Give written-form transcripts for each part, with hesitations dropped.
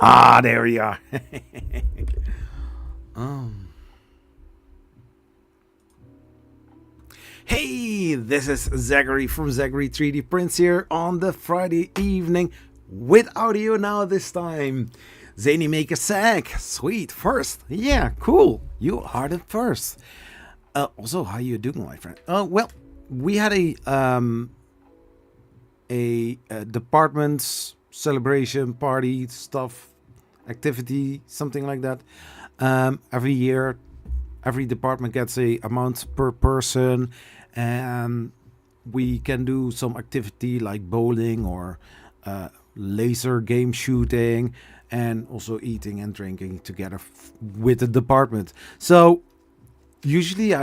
Ah, there we are. um. Hey, this is Zachary from Zachary 3D Prints here on the Friday evening with audio now this time. Zany make a sack. Sweet. First. Yeah, cool. You are the first. Also, how you doing, my friend? Well, we had a department's celebration party stuff activity, something like that. Every year, every department gets a amount per person, and we can do some activity like bowling or laser game shooting, and also eating and drinking together with the department. So usually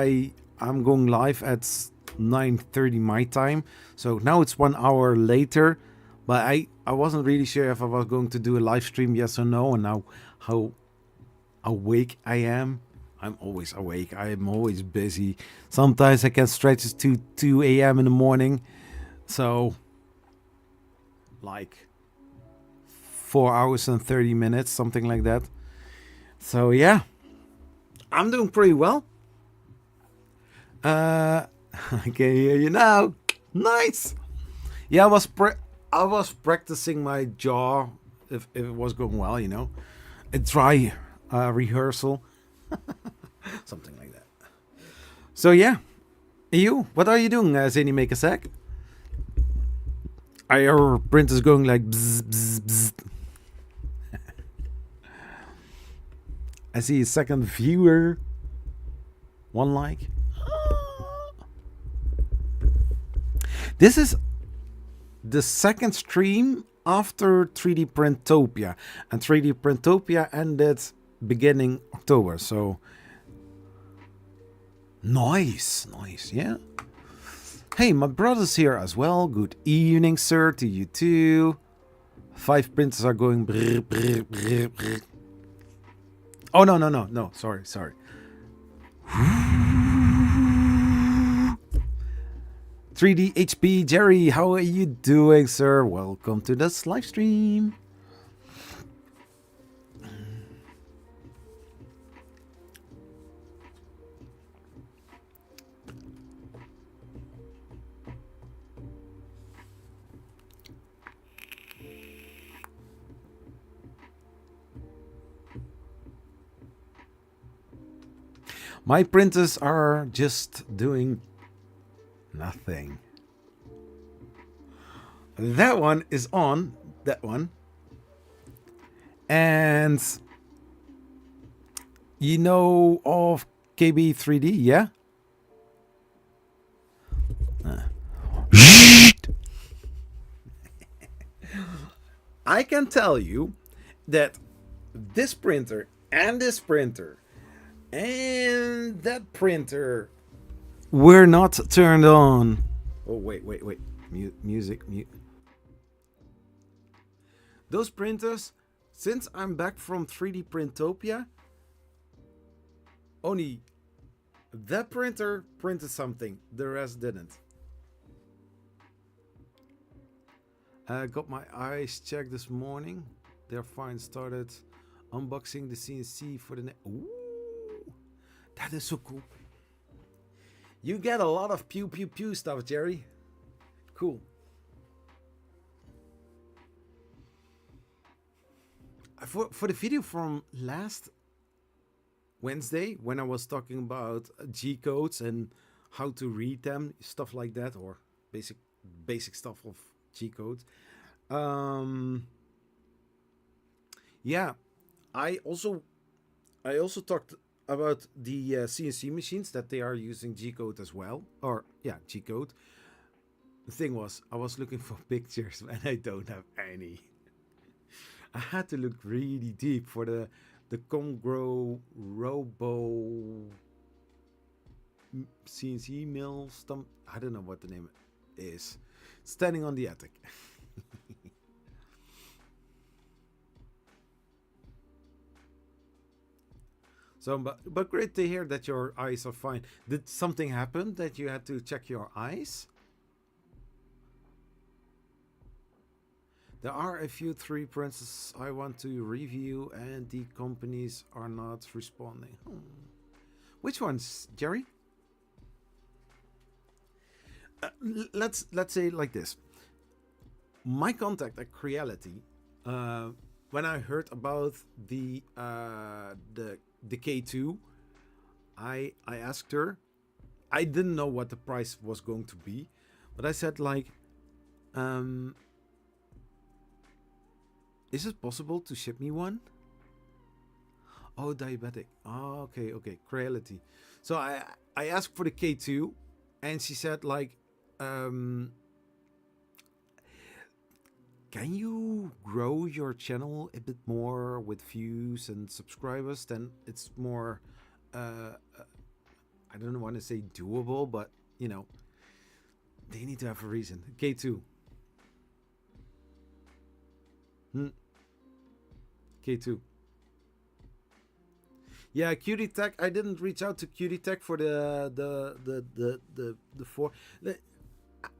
I'm going live at 9:30 my time. So now it's 1 hour later, but I wasn't really sure if I was going to do a live stream, yes or no, and now how awake I am. I'm always awake. I'm always busy. Sometimes I can stretch it to 2 a.m. in the morning. So like 4 hours and 30 minutes, something like that. So yeah, I'm doing pretty well. I can hear you now. Nice. Yeah, I was practicing my jaw if it was going well, you know. A dry rehearsal. Something like that. So yeah. You, what are you doing, Zany Make a Sack? Are your printers going like bzz, bzz, bzz? I see a second viewer. One like. This is the second stream after 3D Printopia. And 3D Printopia ended beginning October. So nice, yeah. Hey, my brother's here as well. Good evening, sir, to you too. 5 printers are going brr, brr, brr, brr. Oh, no. Sorry. 3D HP Jerry, how are you doing, sir? Welcome to this live stream. My printers are just doing nothing. That one is on, that one. And you know of KB3D, yeah? I can tell you that this printer and this printer and that printer were not turned on. Oh, wait. Music. Those printers, since I'm back from 3D Printopia, only that printer printed something. The rest didn't. I got my eyes checked this morning. They're fine. Started unboxing the CNC for the Ooh, that is so cool. You get a lot of pew pew pew stuff, Jerry. Cool. For the video from last Wednesday, when I was talking about G codes and how to read them, stuff like that, or basic stuff of G codes. Yeah, I also talked about the CNC machines that they are using G code as well, or yeah, G code. The thing was, I was looking for pictures and I don't have any. I had to look really deep for the Congro Robo CNC mill stump. I don't know what the name is. Standing on the attic. So, but great to hear that your eyes are fine. Did something happen that you had to check your eyes? There are a few 3 prints I want to review and the companies are not responding. Which ones, Jerry? Let's say it like this. My contact at Creality, when I heard about the K2, I asked her. I didn't know what the price was going to be, but I said like, is it possible to ship me one? Oh, diabetic. Oh, okay, Creality. So I asked for the K2, and she said like, can you grow your channel a bit more with views and subscribers? Then it's more, I don't want to say doable, but you know, they need to have a reason. K2. K2. Yeah, Cutie Tech. I didn't reach out to Cutie Tech for the 4.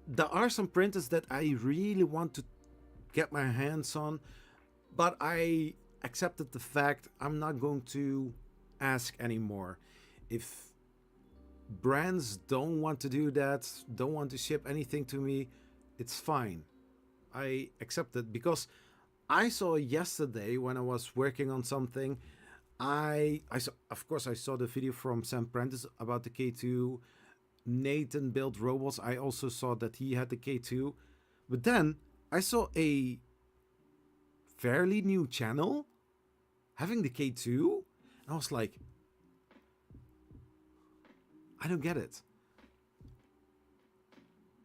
There are some printers that I really want to get my hands on, but I accepted the fact I'm not going to ask anymore. If brands don't want to do that, don't want to ship anything to me, it's fine. I accept it because I saw yesterday when I was working on something, I saw, of course I saw the video from Sam Prentice about the K2. Nathan built robots. I also saw that he had the K2. But then I saw a fairly new channel having the K2. And I was like, I don't get it.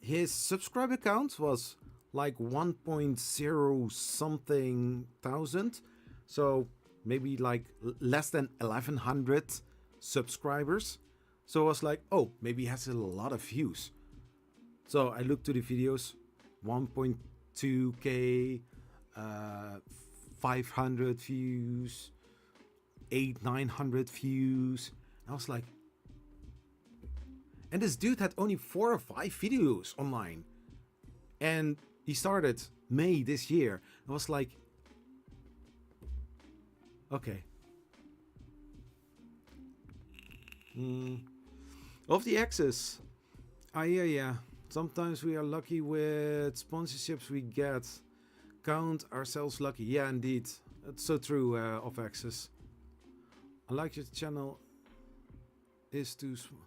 His subscriber count was like 1.0 something thousand. So maybe like less than 1100 subscribers. So I was like, oh, maybe he has a lot of views. So I looked to the videos, 1.2k, 500 views, 900 views. I was like, and this dude had only 4 or 5 videos online. And he started May this year. I was like, okay. Of the access. Yeah. Sometimes we are lucky with sponsorships we get. Count ourselves lucky. Yeah, indeed. That's so true, of access. I like your channel is too small.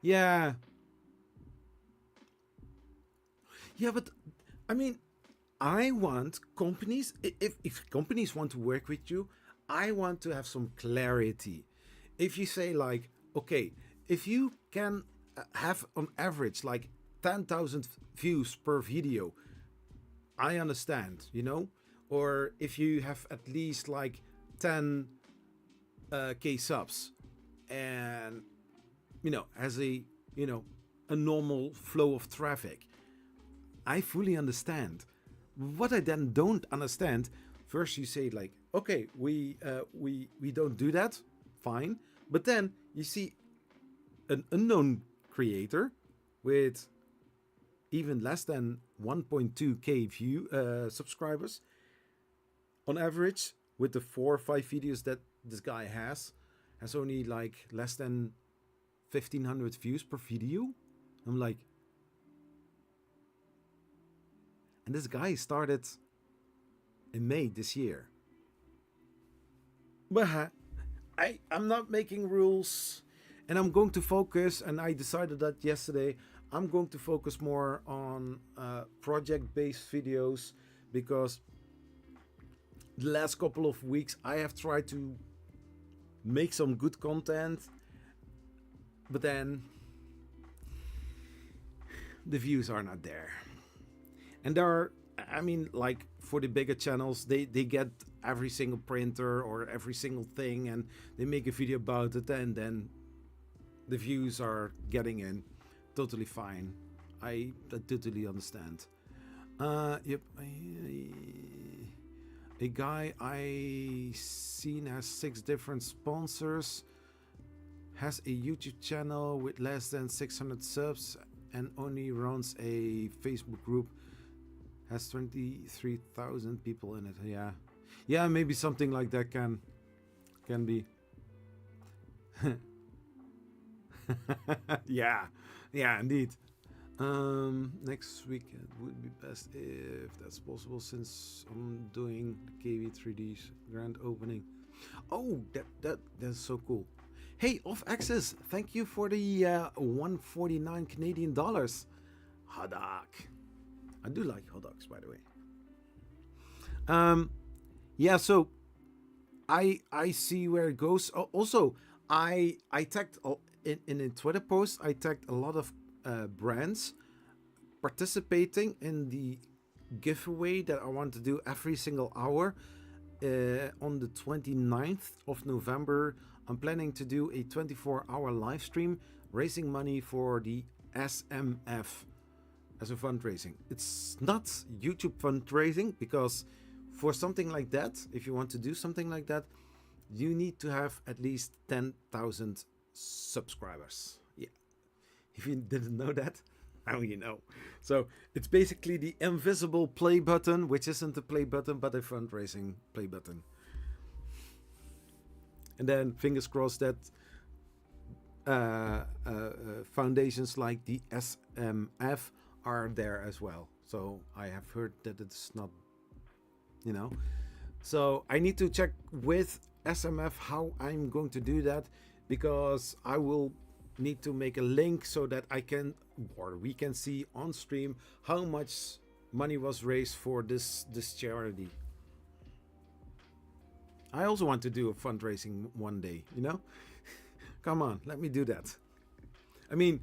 Yeah. Yeah, but I mean, I want companies, if companies want to work with you, I want to have some clarity. If you say like, okay, if you can have on average like 10,000 views per video, I understand, you know? Or if you have at least like 10 K subs and, you know, as a, you know, a normal flow of traffic, I fully understand. What I then don't understand, first you say like, okay, we don't do that, fine. But then you see an unknown creator with even less than 1.2k view subscribers on average, with the 4 or 5 videos that this guy has only like less than 1500 views per video. I'm like, and this guy started in May this year. But I'm not making rules, and I'm going to focus, and I decided that yesterday, I'm going to focus more on project-based videos, because the last couple of weeks I have tried to make some good content, but then the views are not there. And there are, I mean, like for the bigger channels, they get every single printer or every single thing, and they make a video about it, and then the views are getting in. Totally fine. I totally understand. Yep. A guy I seen has 6 different sponsors, has a YouTube channel with less than 600 subs, and only runs a Facebook group. has 23,000 people in it. Yeah, yeah, maybe something like that can be. Yeah, yeah, indeed. Next weekend would be best if that's possible, since I'm doing KV3D's grand opening. Oh, that's so cool. Hey, Off Access, thank you for the 149 Canadian dollars. Hot dog. I do like hot dogs, by the way. Yeah, so I see where it goes. Also, I tagged in a Twitter post. I tagged a lot of brands participating in the giveaway that I want to do every single hour. On the 29th of November, I'm planning to do a 24-hour live stream raising money for the SMF as a fundraising. It's not YouTube fundraising, because for something like that, if you want to do something like that, you need to have at least 10,000 subscribers. Yeah. If you didn't know that, now you know. So it's basically the invisible play button, which isn't a play button, but a fundraising play button. And then fingers crossed that foundations like the SMF are there as well. So I have heard that it's not, you know. So I need to check with SMF how I'm going to do that, because I will need to make a link so that I can, or we can see on stream how much money was raised for this charity. I also want to do a fundraising one day, you know. Come on, let me do that. I mean,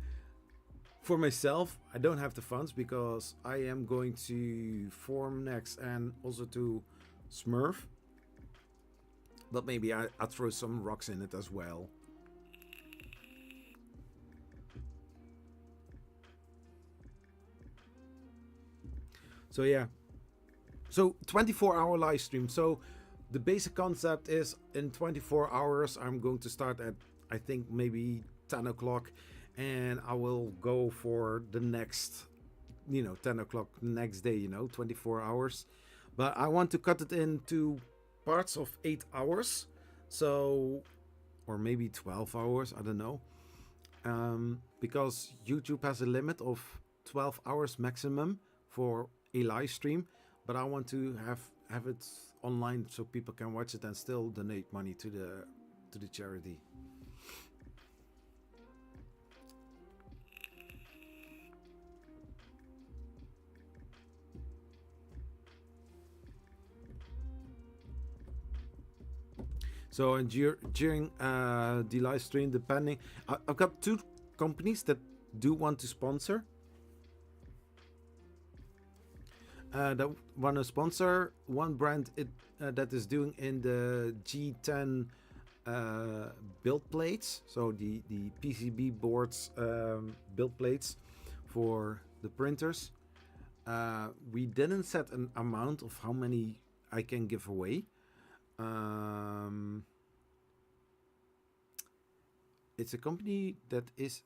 for myself, I don't have the funds because I am going to form next and also to Smurf. But maybe I'll throw some rocks in it as well. So yeah. So 24-hour live stream. So the basic concept is in 24 hours I'm going to start at, I think, maybe 10 o'clock. And I will go for the next, 10 o'clock next day, 24 hours. But I want to cut it into parts of 8 hours. So, or maybe 12 hours, I don't know. Because YouTube has a limit of 12 hours maximum for a live stream. But I want to have it online so people can watch it and still donate money to the charity. So and during the live stream, depending, I've got 2 companies that do want to sponsor. That want to sponsor one brand that is doing in the G10 build plates, so the PCB boards build plates for the printers. We didn't set an amount of how many I can give away. It's a company that is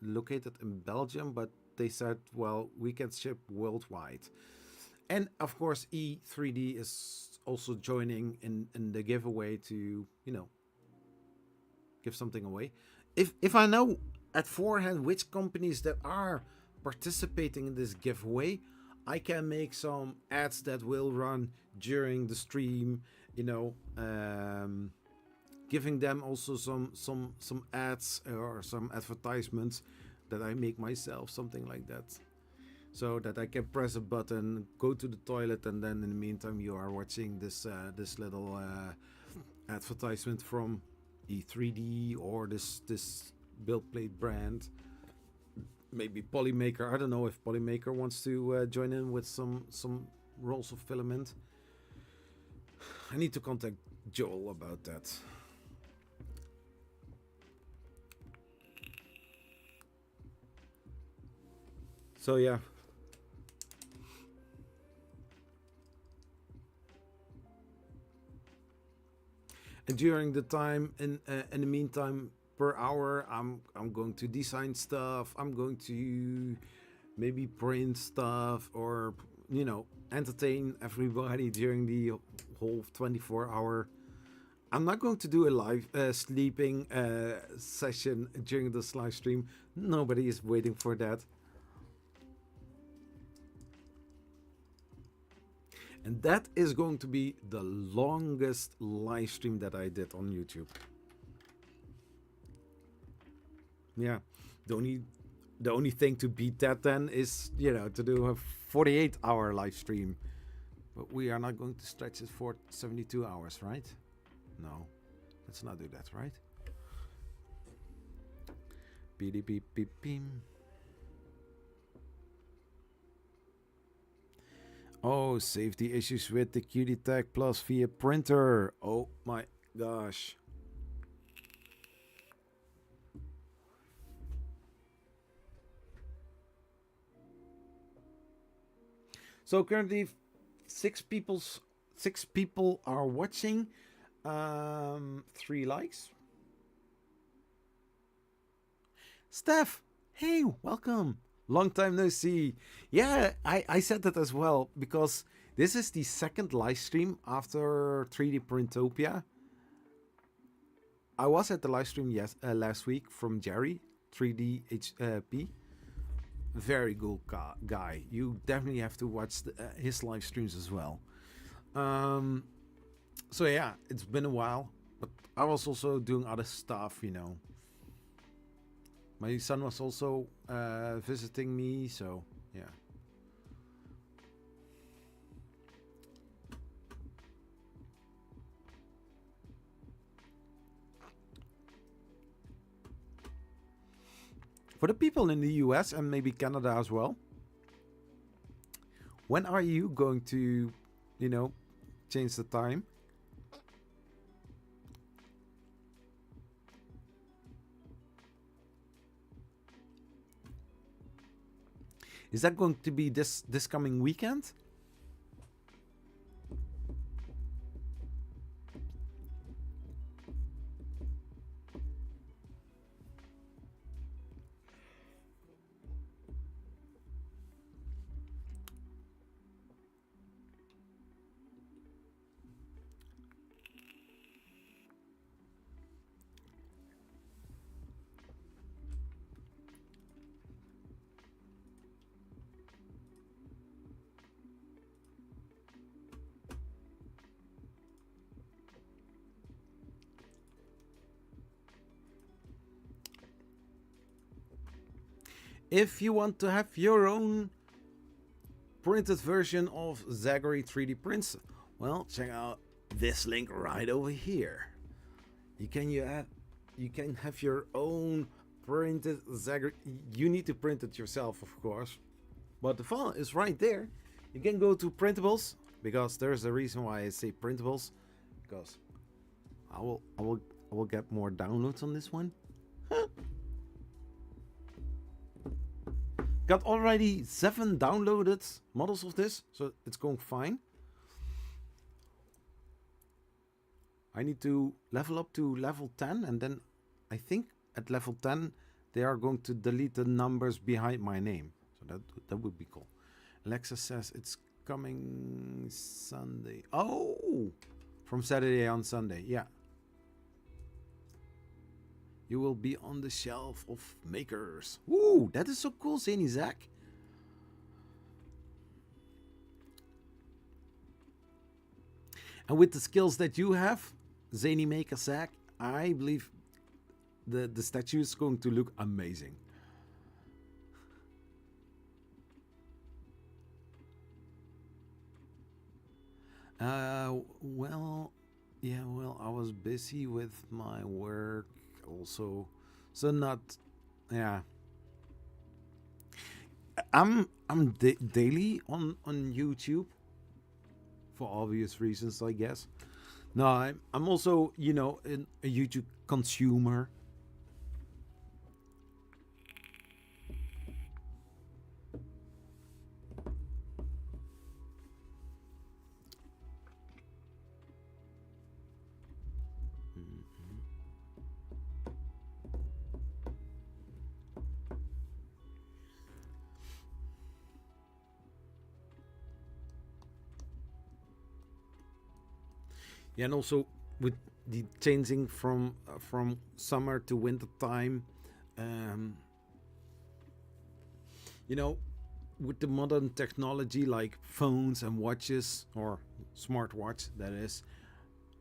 located in Belgium, but they said, well, we can ship worldwide. And of course, E3D is also joining in the giveaway to, give something away. If I know at forehand which companies that are participating in this giveaway, I can make some ads that will run during the stream, giving them also some ads or some advertisements that I make myself, something like that. So that I can press a button, go to the toilet, and then in the meantime you are watching this little advertisement from E3D or this build plate brand. Maybe Polymaker. I don't know if Polymaker wants to join in with some rolls of filament. I need to contact Joel about that. So yeah. And during the time, in the meantime, per hour, I'm going to design stuff. I'm going to maybe print stuff or entertain everybody during the whole 24-hour. I'm not going to do a live sleeping session during this live stream. Nobody is waiting for that. And that is going to be the longest live stream that I did on YouTube. Yeah, the only thing to beat that then is, to do a 48-hour live stream. But we are not going to stretch it for 72 hours, right? No, let's not do that, right? Beep beep beep beep. Oh, safety issues with the QD Tag Plus via printer. Oh my gosh. So currently, six people are watching. 3 likes. Steph, hey, welcome. Long time no see. Yeah, I said that as well, because this is the second live stream after 3D Printopia. I was at the live stream last week from Jerry, 3D HP. Very good guy. You definitely have to watch his live streams as well. So yeah, it's been a while, but I was also doing other stuff, My son was also visiting me, so yeah. For the people in the US and maybe Canada as well, when are you going to, change the time? Is that going to be this coming weekend? If you want to have your own printed version of Zachary 3D prints, well, check out this link right over here. You can have your own printed Zachary. You need to print it yourself, of course, but the file is right there. You can go to printables, because there's a reason why I say printables, because I will get more downloads on this one. Got already 7 downloaded models of this, so it's going fine. I need to level up to level 10, and then I think at level 10 they are going to delete the numbers behind my name. So that would be cool. Alexa says it's coming Sunday. Oh, from Saturday on Sunday, yeah. You will be on the shelf of makers. Woo, that is so cool, Zany Zach. And with the skills that you have, Zany Maker Zach, I believe the statue is going to look amazing. Well, I was busy with my work also, so not, yeah. I'm daily on YouTube for obvious reasons, I guess. No, I'm also, a YouTube consumer. Yeah, and also with the changing from summer to winter time, you know, with the modern technology like phones and watches, or smartwatch that is,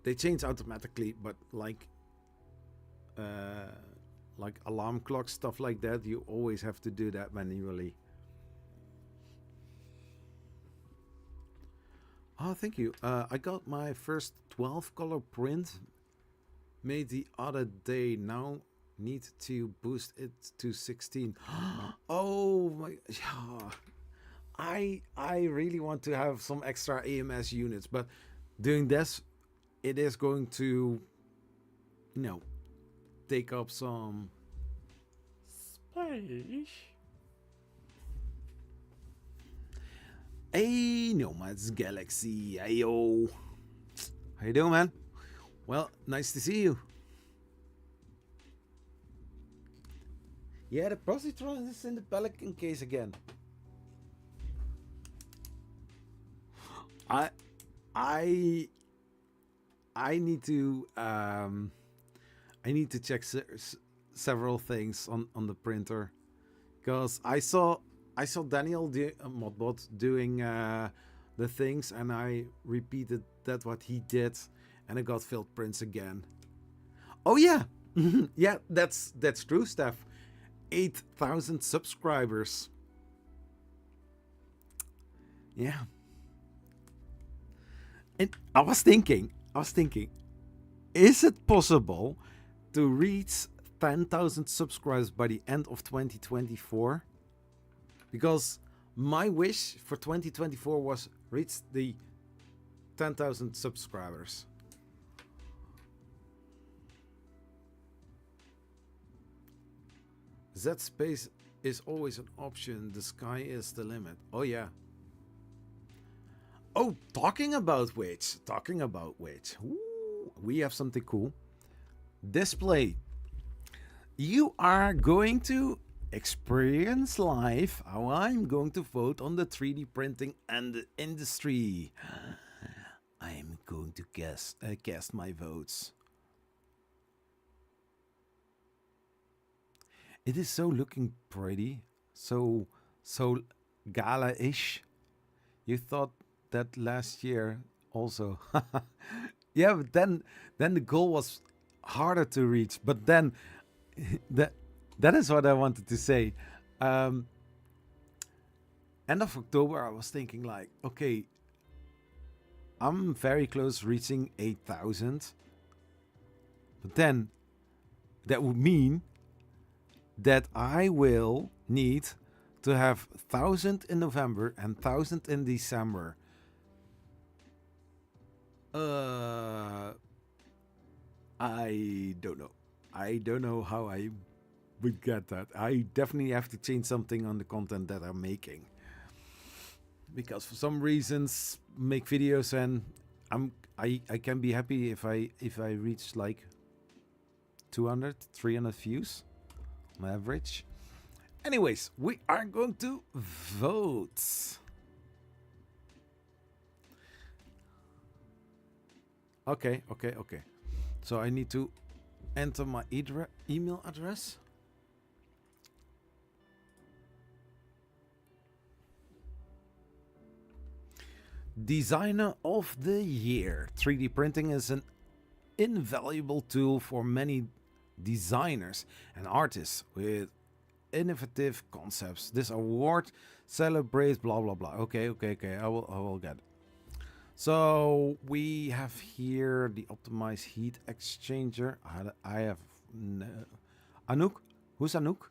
they change automatically. But like alarm clocks, stuff like that, you always have to do that manually. Oh, thank you. I got my first 12 color print made the other day. Now need to boost it to 16. Oh my, yeah. I really want to have some extra AMS units, but doing this, it is going to, you know, take up some space. Hey, Nomads Galaxy. Hey, yo. How you doing, man? Well, nice to see you. Yeah, the positron is in the Pelican case again. I need to check several things on the printer, because I saw Daniel Modbot doing the things, and I repeated that what he did, and I got failed prints again. Oh yeah, yeah, that's true, Steph. 8,000 subscribers. Yeah. And I was thinking, is it possible to reach 10,000 subscribers by the end of 2024? Because my wish for 2024 was reach the 10,000 subscribers. Z space is always an option. The sky is the limit. Oh yeah. Oh, talking about which, ooh, we have something cool. Display. You are going to experience live how I'm going to vote on the 3D printing and the industry. I'm going to cast my votes. It is so looking pretty, so gala-ish. You thought that last year also. Yeah, but then the goal was harder to reach. But then that is what I wanted to say. End of October, I was thinking like, okay, I'm very close reaching 8,000. But then that would mean that I will need to have 1,000 in November and 1,000 in December. I don't know. I don't know how I would get that. I definitely have to change something on the content that I'm making, because for some reasons make videos and I can be happy if I reach like 200, 300 views on average. Anyways, we are going to vote. Okay. So I need to enter my email address. Designer of the Year. 3D printing is an invaluable tool for many designers and artists with innovative concepts. This award celebrates blah blah blah. Okay. I will get it. So we have here the optimized heat exchanger. I have Anouk. Who's Anouk?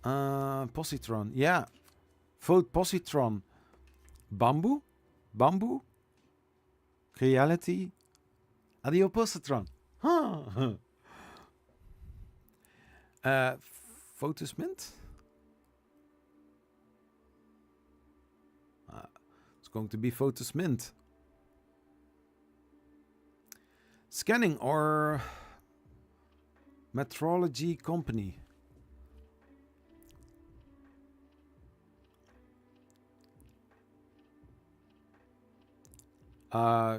Positron. Yeah. Vote Positron. Bamboo. Reality. Adio Positron. Huh. Photos Mint. It's going to be Photos Mint. Scanning or metrology company.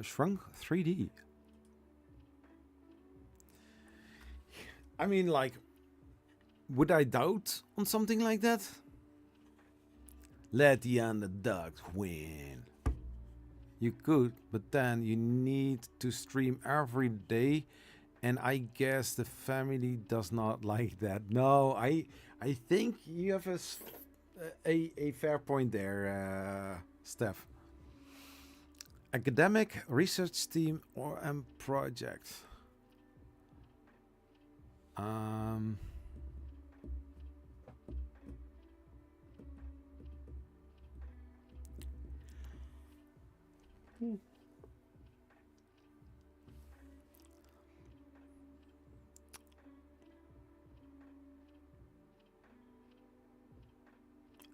Shrunk 3D. I mean, like, would I doubt on something like that? Let the underdogs win. You could, but then you need to stream every day, and I guess the family does not like that. No, I think you have a fair point there, Steph. Academic research team or project.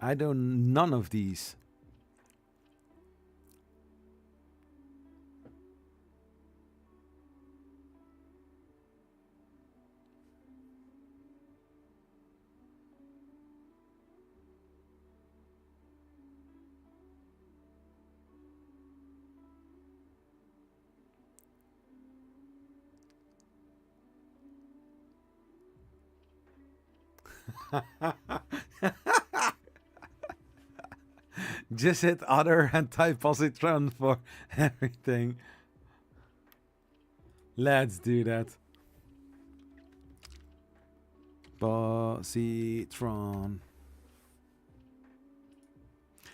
I don't none of these. Just hit other and type positron for everything. Let's do that. Positron.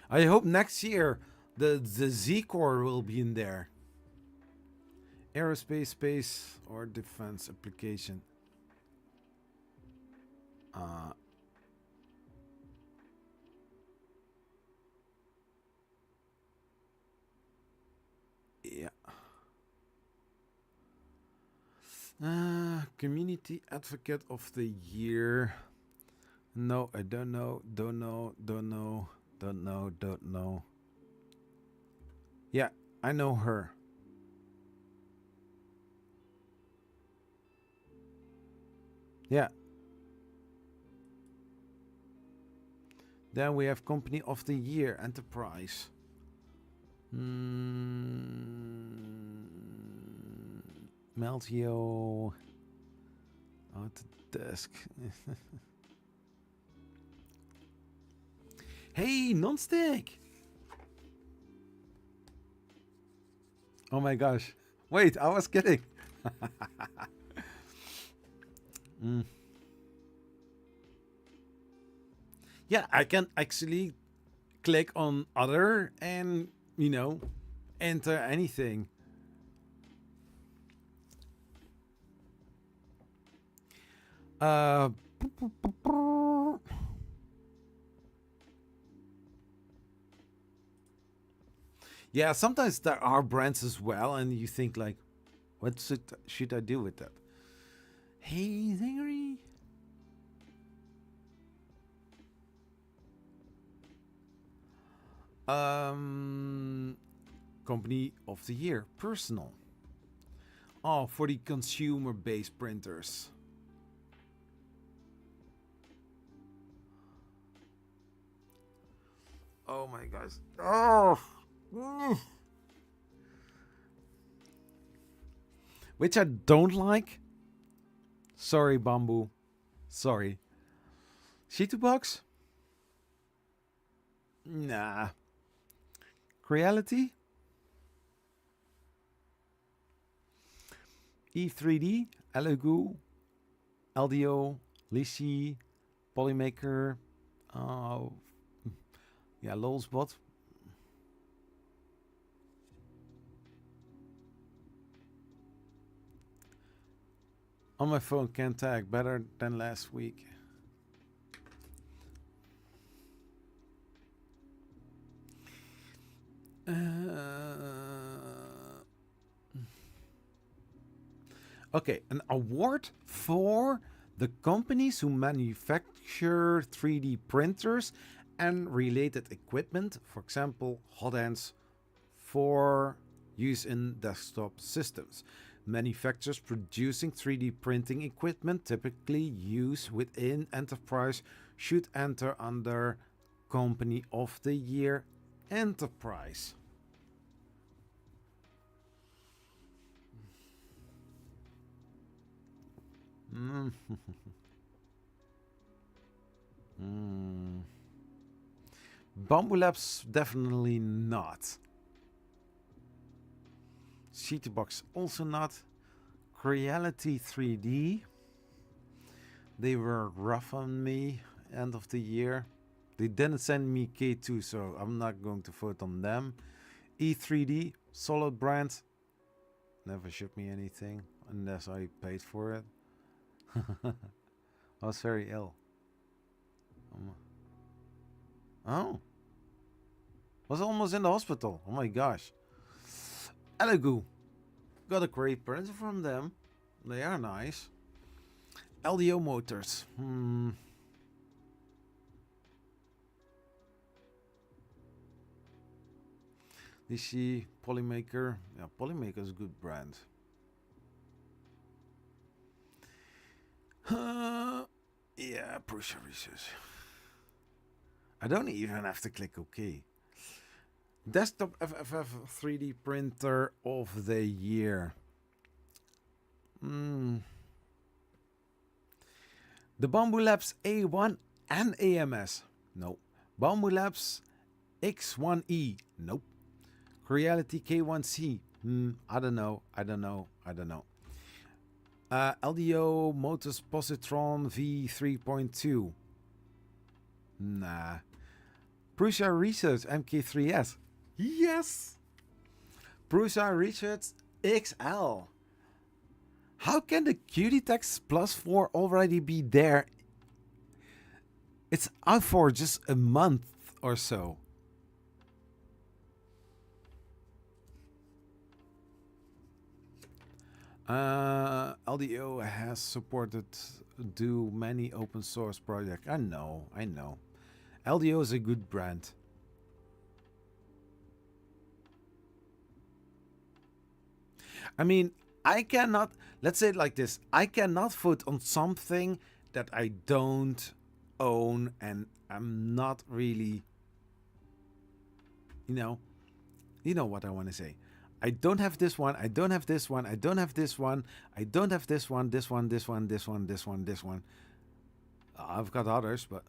I hope next year the Z core will be in there. Aerospace, space, or defense application. Yeah. Community Advocate of the Year. No, I don't know. Don't know. Yeah, I know her. Yeah. Then we have Company of the Year, Enterprise. Meltio. At the desk. Hey, Nonstick! Oh my gosh. Wait, I was kidding. Yeah, I can actually click on other and, you know, enter anything. Yeah, sometimes there are brands as well, and you think like, what should I do with that? Hey, Zachary. Company of the Year, personal. Oh, for the consumer-based printers. Oh my gosh. Oh. Which I don't like. Sorry, Bamboo. Sorry. Shitu box? Nah. Creality? E3D, Elugu, LDO, Lishi, Polymaker, yeah, Lolsbot. On my phone, can tag better than last week. Okay, an award for the companies who manufacture 3D printers and related equipment, for example, hot hands for use in desktop systems. Manufacturers producing 3D printing equipment, typically used within enterprise, should enter under Company of the Year Enterprise. Mm. Mm. Bamboo Labs, definitely not. Box also not. Creality 3D. They were rough on me end of the year. They didn't send me K2, so I'm not going to vote on them. E3D, solid brand. Never shipped me anything unless I paid for it. I was very ill. Oh. Was almost in the hospital. Oh my gosh. Elegoo. Got a great present from them. They are nice. LDO Motors. DC Polymaker. Yeah, Polymaker is a good brand. Yeah, Prusa Research. I don't even have to click OK. Desktop FFF 3D printer of the year. The Bamboo Labs A1 and AMS. Nope. Bamboo Labs X1E. Nope. Creality K1C. I don't know. LDO Motors Positron V3.2. Nah. Prusa Research MK3S. Yes. Prusa Research XL. How can the QT-Tex Plus 4 already be there? It's out for just a month or so. LDO has supported do many open source projects. I know. LDO is a good brand. I mean, I cannot, let's say it like this, I cannot vote on something that I don't own and I'm not really, you know what I want to say. I don't have this one, I don't have this one, I don't have this one, I don't have this one, this one. I've got others, but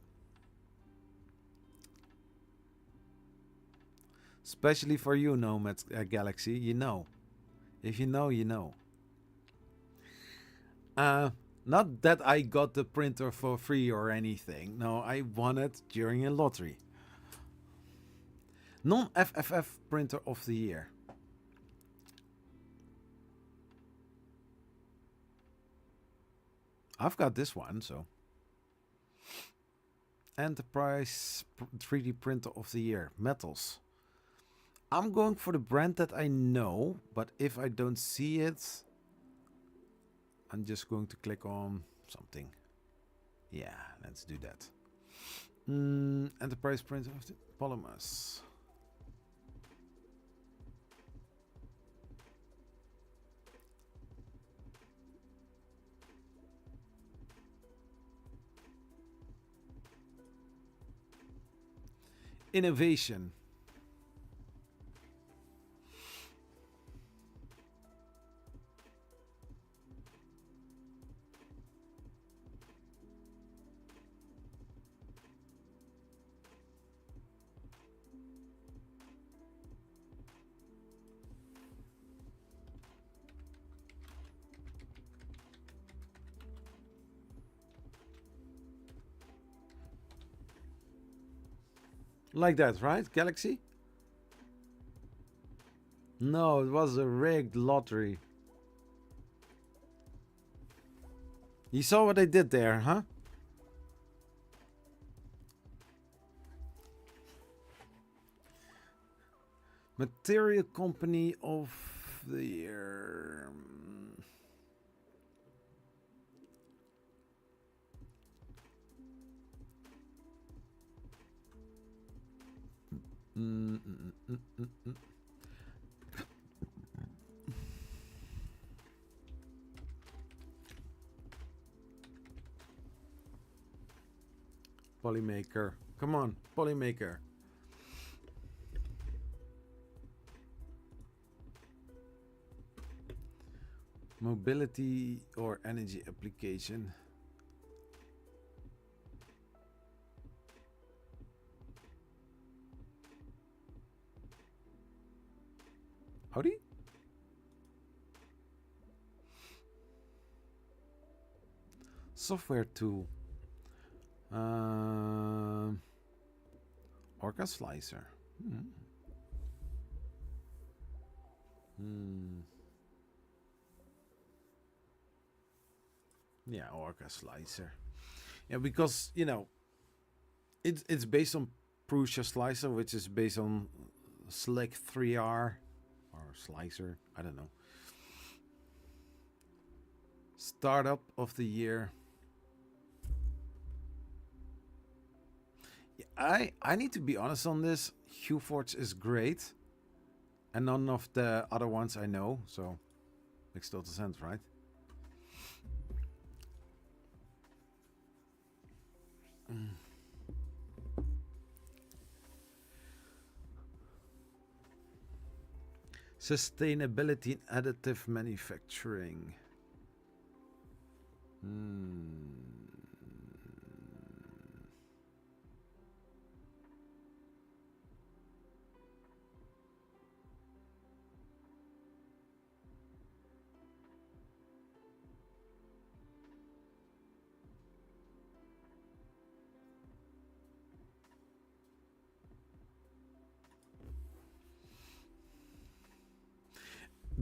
especially for you, Nomad Galaxy, you know. If you know, you know. Not that I got the printer for free or anything. No, I won it during a lottery. Non-FFF printer of the year. I've got this one, so. Enterprise 3D printer of the year. Metals. I'm going for the brand that I know, but if I don't see it, I'm just going to click on something. Yeah, let's do that. Enterprise printer of the polymers. Innovation. Like that, right, Galaxy? No, it was a rigged lottery. You saw what I did there, huh? Material Company of the Year. Polymaker. Come on, Polymaker. Mobility or energy application. Howdy? Software tool. Orca slicer. Yeah, Orca slicer. Yeah, because you know, it's based on Prusa slicer, which is based on Slick 3R or slicer. I don't know. Startup of the year. I need to be honest on this. Huforge is great, and none of the other ones I know, so makes total sense, right? Sustainability in additive manufacturing.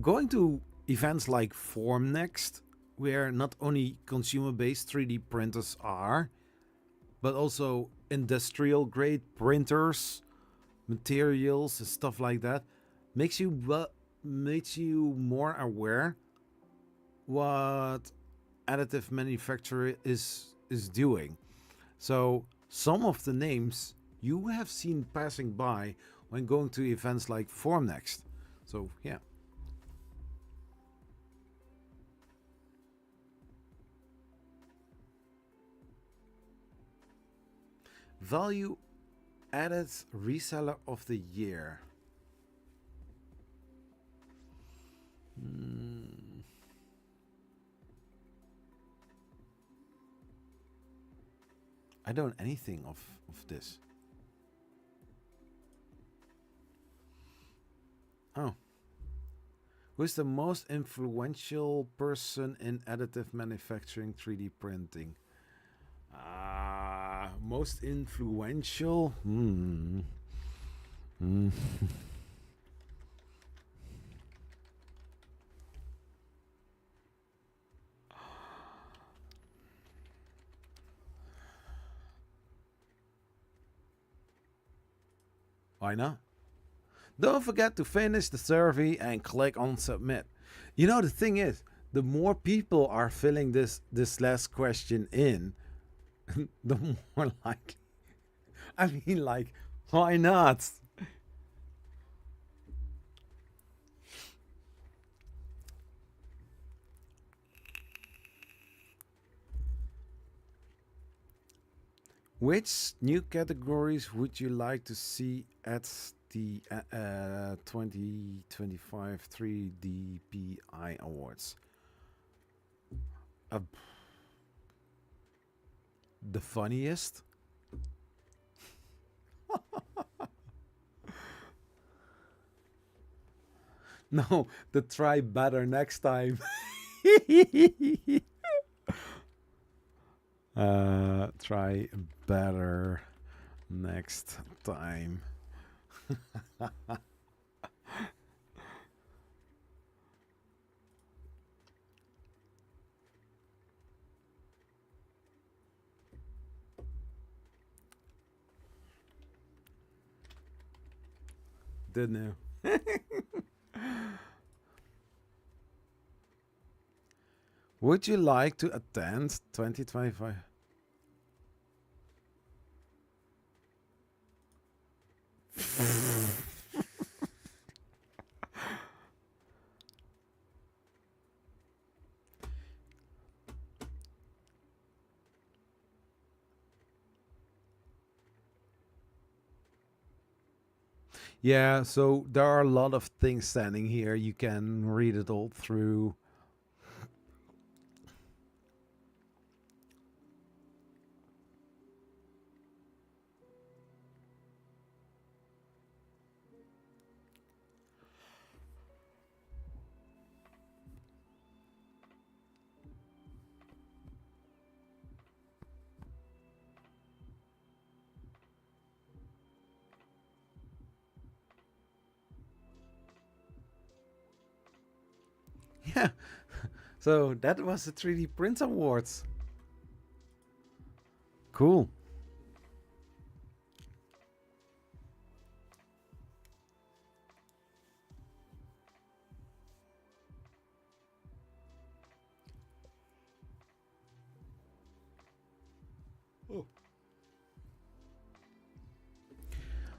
Going to events like Formnext, where not only consumer-based 3D printers are, but also industrial-grade printers, materials, and stuff like that, makes you more aware what additive manufacturing is doing. So some of the names you have seen passing by when going to events like Formnext. So yeah. Value added reseller of the year. I don't know anything of this. Oh. Who's the most influential person in additive manufacturing 3D printing? Most influential? Why not? Don't forget to finish the survey and click on submit. You know, the thing is, the more people are filling this last question in, the more likely. I mean, like, why not? Which new categories would you like to see at the 2025 3DPI Awards? The funniest? No, the try better next time. Try better next time. Didn't know. Would you like to attend 2025? Yeah, so there are a lot of things standing here. You can read it all through. Yeah. So that was the 3D Print Awards. Cool. Oh.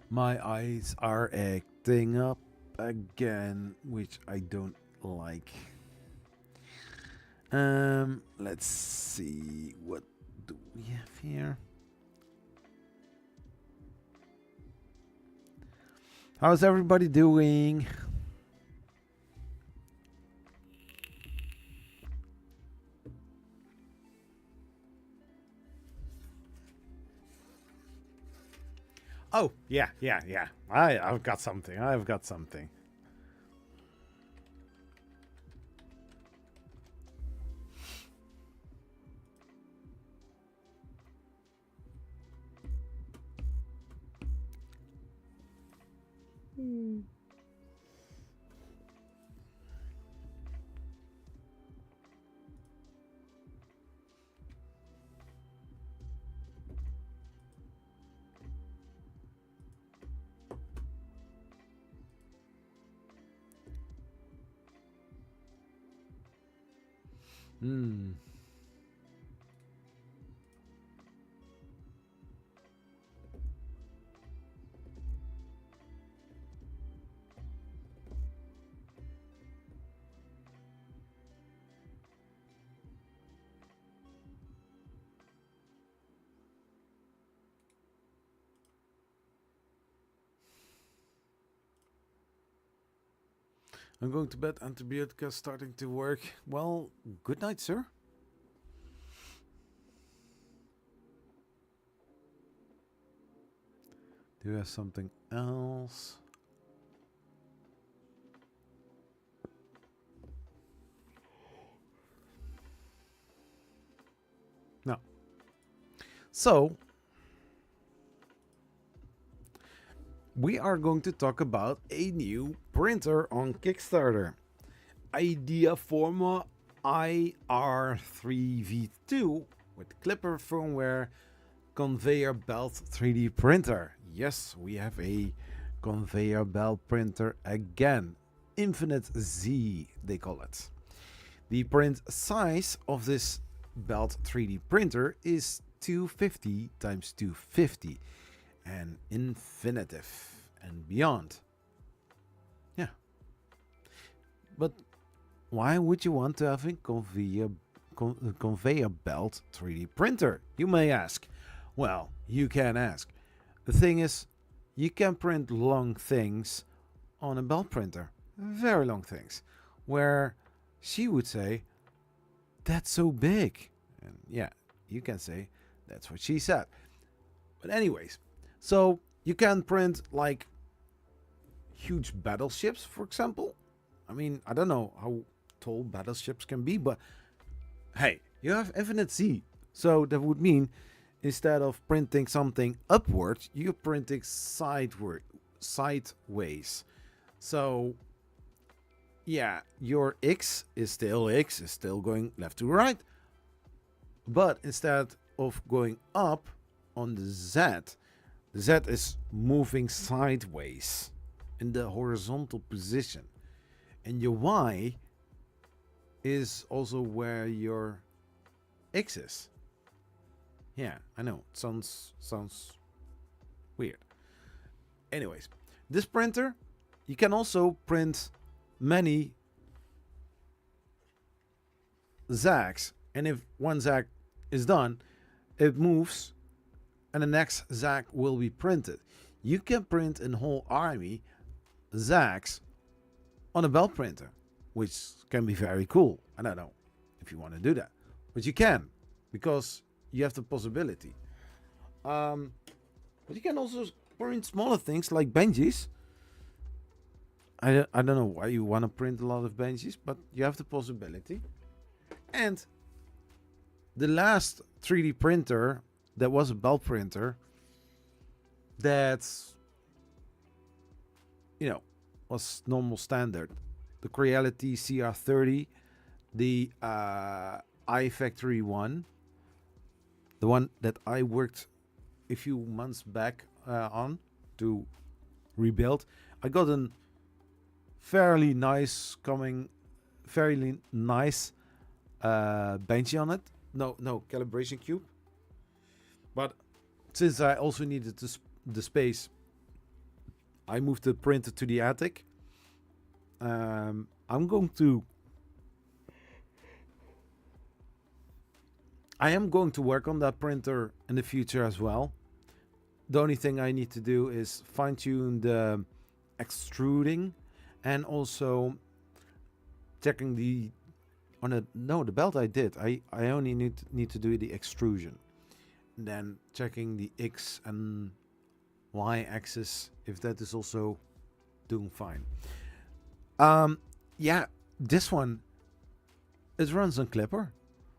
My eyes are acting up again, which I don't like. Let's see, what do we have here? How's everybody doing? Oh, yeah. I've got something. Hmm. I'm going to bed. Antibiotica starting to work. Well, good night, sir. Do you have something else? No. So, we are going to talk about a new printer on Kickstarter. Ideaforma IR3V2 with Clipper firmware conveyor belt 3D printer. Yes, we have a conveyor belt printer again. Infinite Z, they call it. The print size of this belt 3D printer is 250 times 250 and infinitive and beyond. Yeah. But why would you want to have a conveyor belt 3D printer, you may ask? Well, you can ask. The thing is, you can print long things on a belt printer. Very long things. Where she would say, that's so big. And yeah, you can say, that's what she said. But anyways, so you can print like huge battleships, for example. I mean, I don't know how tall battleships can be, but hey, you have infinite Z. So that would mean instead of printing something upwards, you're printing sideways. So yeah, your X is still going left to right. But instead of going up on the Z is moving sideways in the horizontal position. And your Y is also where your X is. Yeah, I know. It sounds weird. Anyways, this printer, you can also print many Zags. And if one Zag is done, it moves and the next Zag will be printed. You can print a whole army Zags on a belt printer, which can be very cool. I don't know if you want to do that, but you can, because you have the possibility. But you can also print smaller things like benches. I don't know why you want to print a lot of benches, but you have the possibility. And the last 3D printer that was a belt printer that's, was normal standard, the Creality CR30, the iFactory one, the one that I worked a few months back on to rebuild. I got a fairly nice benchy on it. No calibration cube. But since I also needed the space, I moved the printer to the attic. I am going to work on that printer in the future as well. The only thing I need to do is fine tune the extruding and also checking the the belt I did. I only need to do the extrusion. And then checking the X and Y axis if that is also doing fine. Yeah, this one, it runs on Clipper.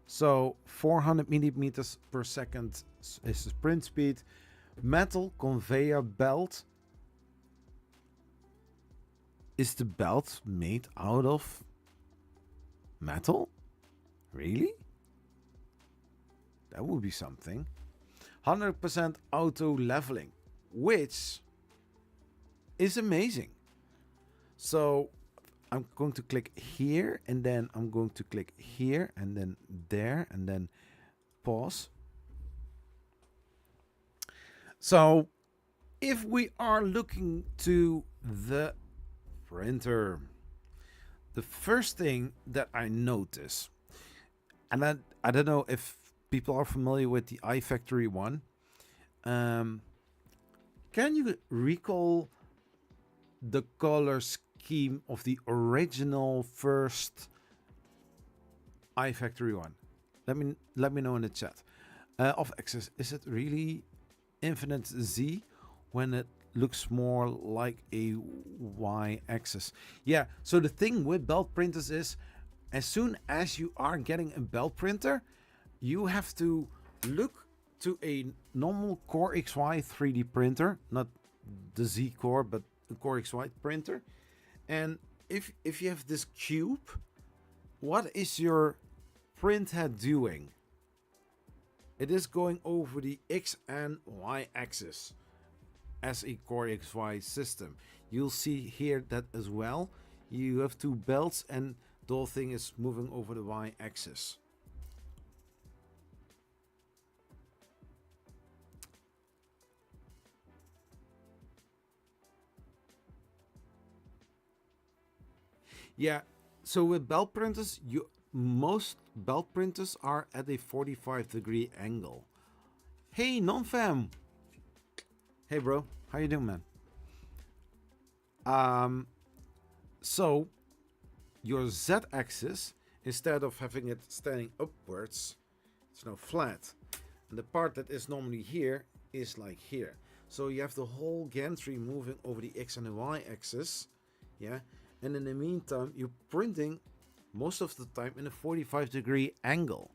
So 400 millimeters per second is the print speed. Metal conveyor belt. Is the belt made out of metal? Really? That would be something. 100% auto leveling, which is amazing. So I'm going to click here, and then I'm going to click here, and then there, and then pause. So if we are looking to the printer, the first thing that I notice, and I don't know if people are familiar with the iFactory one. Can you recall the color scheme of the original first iFactory one? Let me know in the chat. Off axis, is it really infinite Z when it looks more like a Y axis? Yeah, so the thing with belt printers is, as soon as you are getting a belt printer, you have to look to a normal Core XY 3D printer, not the Z Core, but a Core XY printer. And if you have this cube, what is your print head doing? It is going over the X and Y axis as a Core XY system. You'll see here that as well. You have two belts and the whole thing is moving over the Y axis. Yeah, so with belt printers, most belt printers are at a 45-degree angle. Hey, non-fam. Hey, bro. How you doing, man? So your Z-axis, instead of having it standing upwards, it's now flat. And the part that is normally here is like here. So you have the whole gantry moving over the X and the Y axis. Yeah. And in the meantime, you're printing most of the time in a 45-degree angle.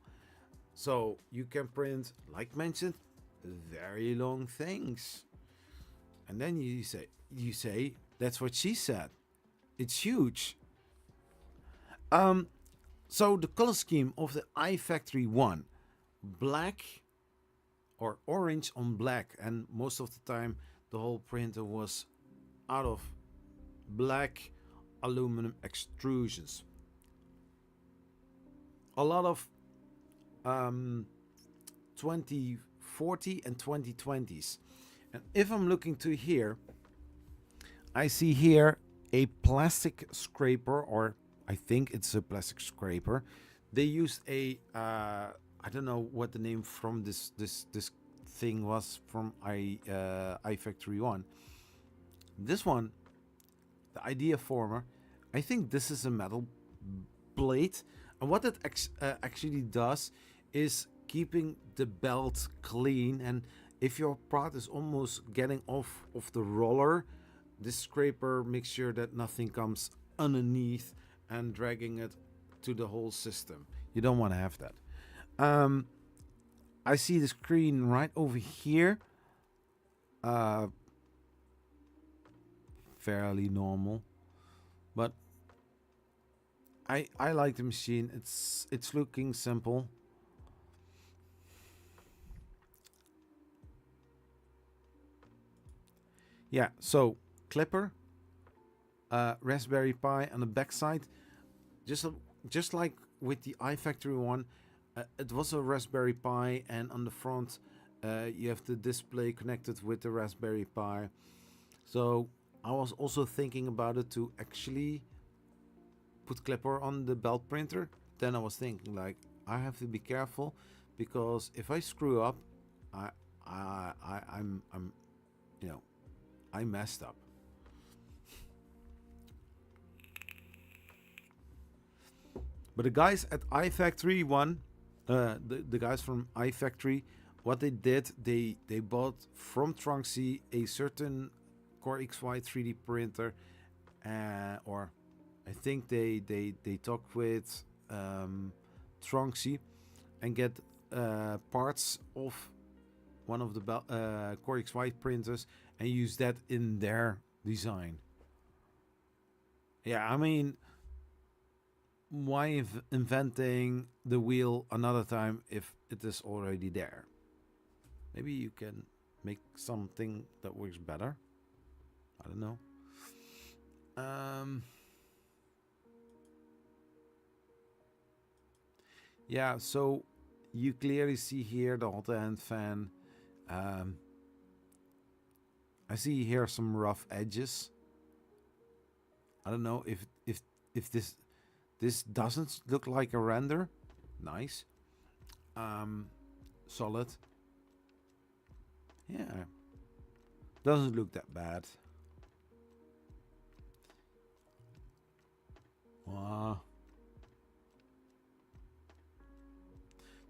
So you can print, like mentioned, very long things. And then you say, that's what she said. It's huge. So the color scheme of the iFactory one, black or orange on black. And most of the time, the whole printer was out of black aluminum extrusions. A lot of 2040 and 2020s. And if I'm looking to here, I see here a plastic scraper, or I think it's a plastic scraper. They used a I don't know what the name from this thing was from iFactory one. This one, the idea former, I think this is a metal blade, and what it actually does is keeping the belt clean. And if your part is almost getting off of the roller, this scraper makes sure that nothing comes underneath and dragging it to the whole system. You don't want to have that. I see the screen right over here. Fairly normal, but I like the machine. It's looking simple. Yeah, so clipper, Raspberry Pi on the backside, just just like with the iFactory one, it was a Raspberry Pi, and on the front, you have the display connected with the Raspberry Pi. So I was also thinking about it to actually put clipper on the belt printer. Then I was thinking like I have to be careful because if I screw up, I I'm you know I messed up. But the guys at iFactory one, the guys from iFactory, what they did, they bought from Trunksy a certain Core XY 3D printer, or I think they talked with Trunksy and get parts of one of the Core XY printers and use that in their design. Yeah, I mean, why inventing the wheel another time if it is already there? Maybe you can make something that works better. I don't know. Yeah, so you clearly see here the hot end fan. I see here some rough edges. I don't know if this doesn't look like a render. Nice. Solid. Yeah. Doesn't look that bad. Wow.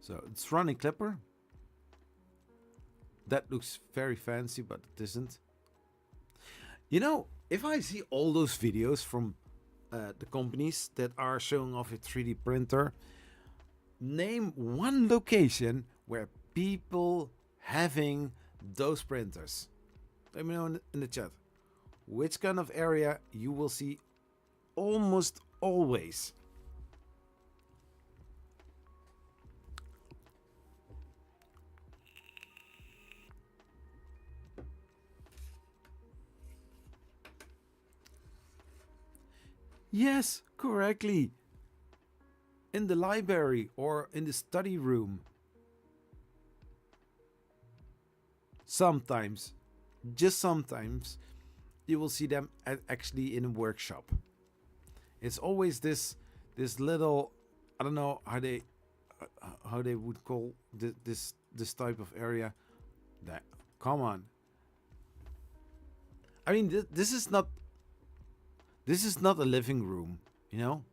So it's running Clipper. That looks very fancy, but it isn't. You know, if I see all those videos from the companies that are showing off a 3D printer, name one location where people having those printers. Let me know in the chat which kind of area you will see almost always. Yes, correctly. In the library or in the study room. Sometimes, just sometimes, you will see them actually in a workshop. It's always this little, I don't know how they would call this type of area. That, come on. I mean, this is not a living room, you know.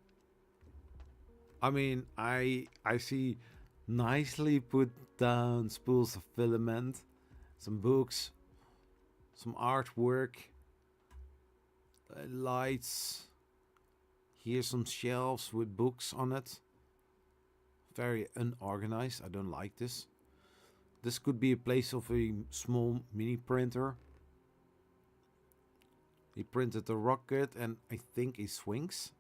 I mean, I see nicely put down spools of filament, some books, some artwork, lights. Here's some shelves with books on it. Very unorganized. I don't like this. This could be a place of a small mini printer. He printed a rocket and I think a Sphinx.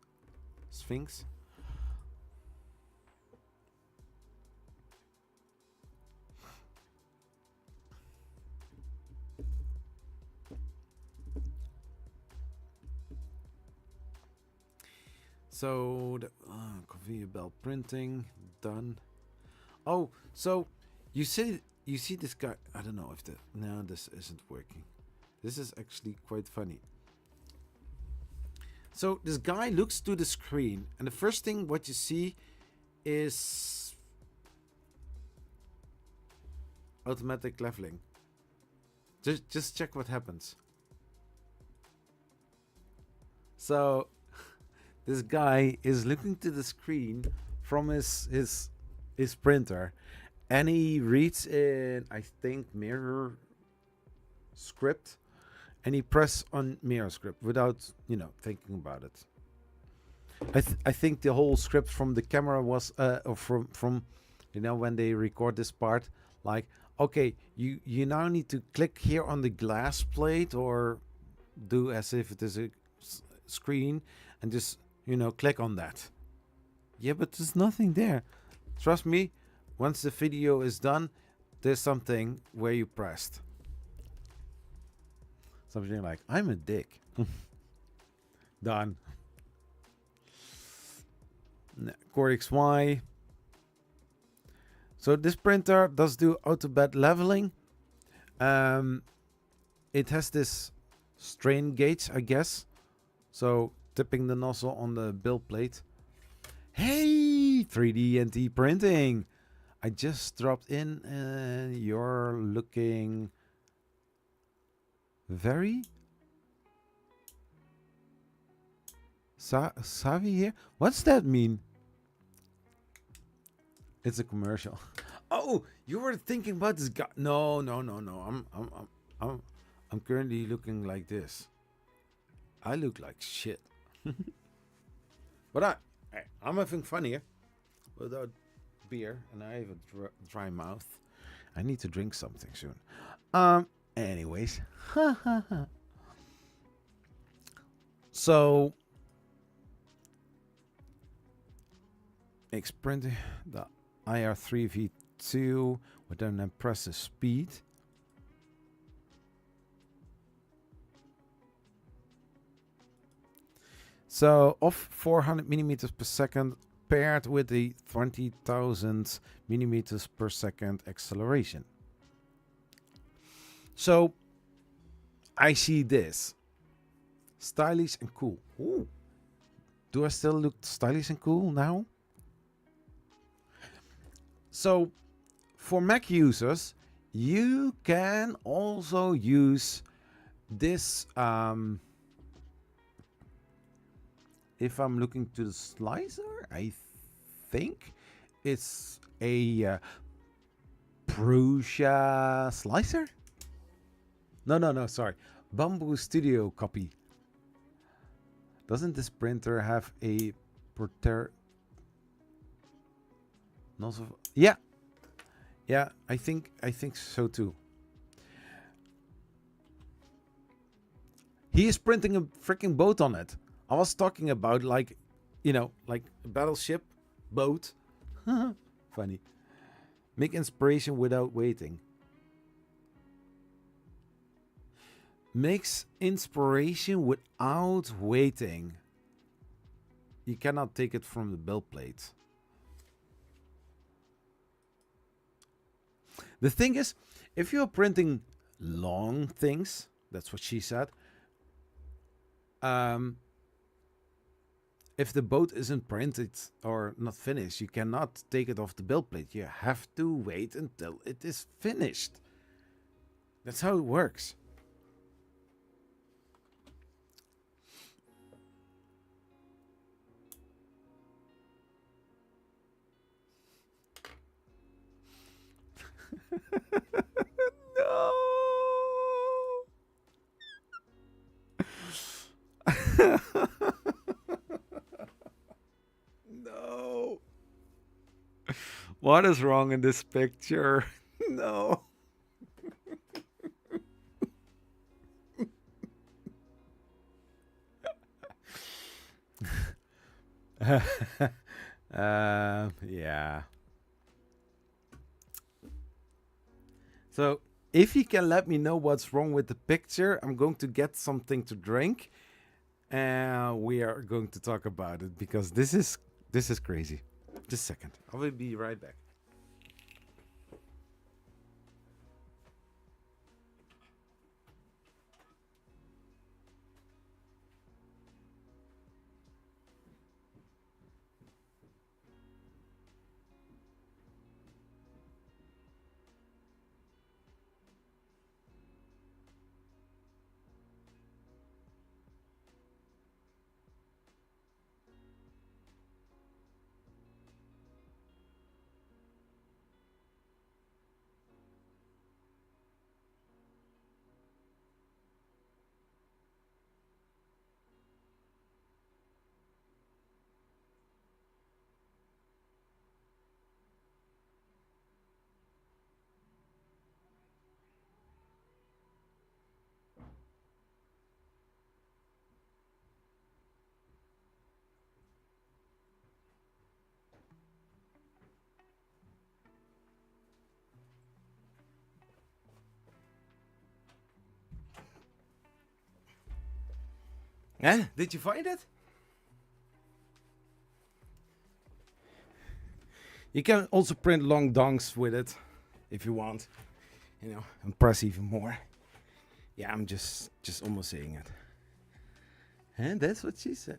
So the conveyor belt printing done. Oh, so you see this guy. I don't know if this isn't working. This is actually quite funny. So this guy looks to the screen, and the first thing what you see is automatic leveling. Just check what happens. So this guy is looking to the screen from his printer, and he reads in, I think, mirror script, and he press on mirror script without thinking about it. I think the whole script from the camera was or from when they record this part, like, okay, you now need to click here on the glass plate or do as if it is a screen and just click on that. Yeah, but there's nothing there. Trust me, once the video is done, there's something where you pressed. Something like, I'm a dick. Done. Core XY. So this printer does do auto bed leveling. It has this strain gauge, I guess. So tipping the nozzle on the build plate. Hey, 3D NT printing. I just dropped in and you're looking very savvy here. What's that mean? It's a commercial. Oh, you were thinking about this guy. No. I'm currently looking like this. I look like shit. But I'm having fun here without beer, and I have a dry mouth. I need to drink something soon. Anyways. So X-print the IR3V2 with an impressive speed. So of 400 millimeters per second paired with the 20,000 millimeters per second acceleration. So I see this. Stylish and cool. Ooh. Do I still look stylish and cool now? So for Mac users, you can also use this. If I'm looking to the slicer, I think it's a Prusa slicer. No, sorry. Bamboo Studio copy. Doesn't this printer have a nozzle? Yeah, I think so too. He is printing a freaking boat on it. I was talking about like a battleship boat. Funny. Make inspiration without waiting. Makes inspiration without waiting. You cannot take it from the build plate. The thing is, if you're printing long things, that's what she said. If the boat isn't printed or not finished, you cannot take it off the build plate. You have to wait until it is finished. That's how it works. No. No. What is wrong in this picture? No. Yeah. So if you can let me know what's wrong with the picture, I'm going to get something to drink, and we are going to talk about it because this is crazy. Just a second. I will be right back. Eh? Did you find it? You can also print long dongs with it if you want, you know, and press even more. Yeah, I'm just almost saying it. And that's what she said.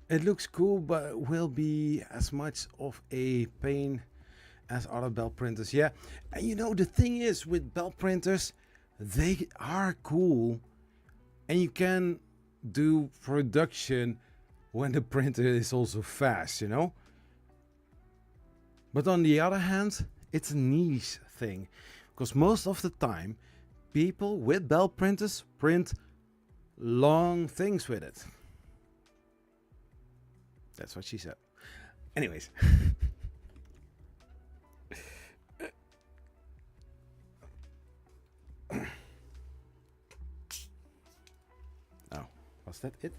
It looks cool, but will be as much of a pain as other belt printers. Yeah, and you know, the thing is with belt printers, they are cool and you can do production when the printer is also fast, you know. But on the other hand, it's a niche thing, because most of the time people with belt printers print long things with it. That's what she said. Anyways. Oh, was that it?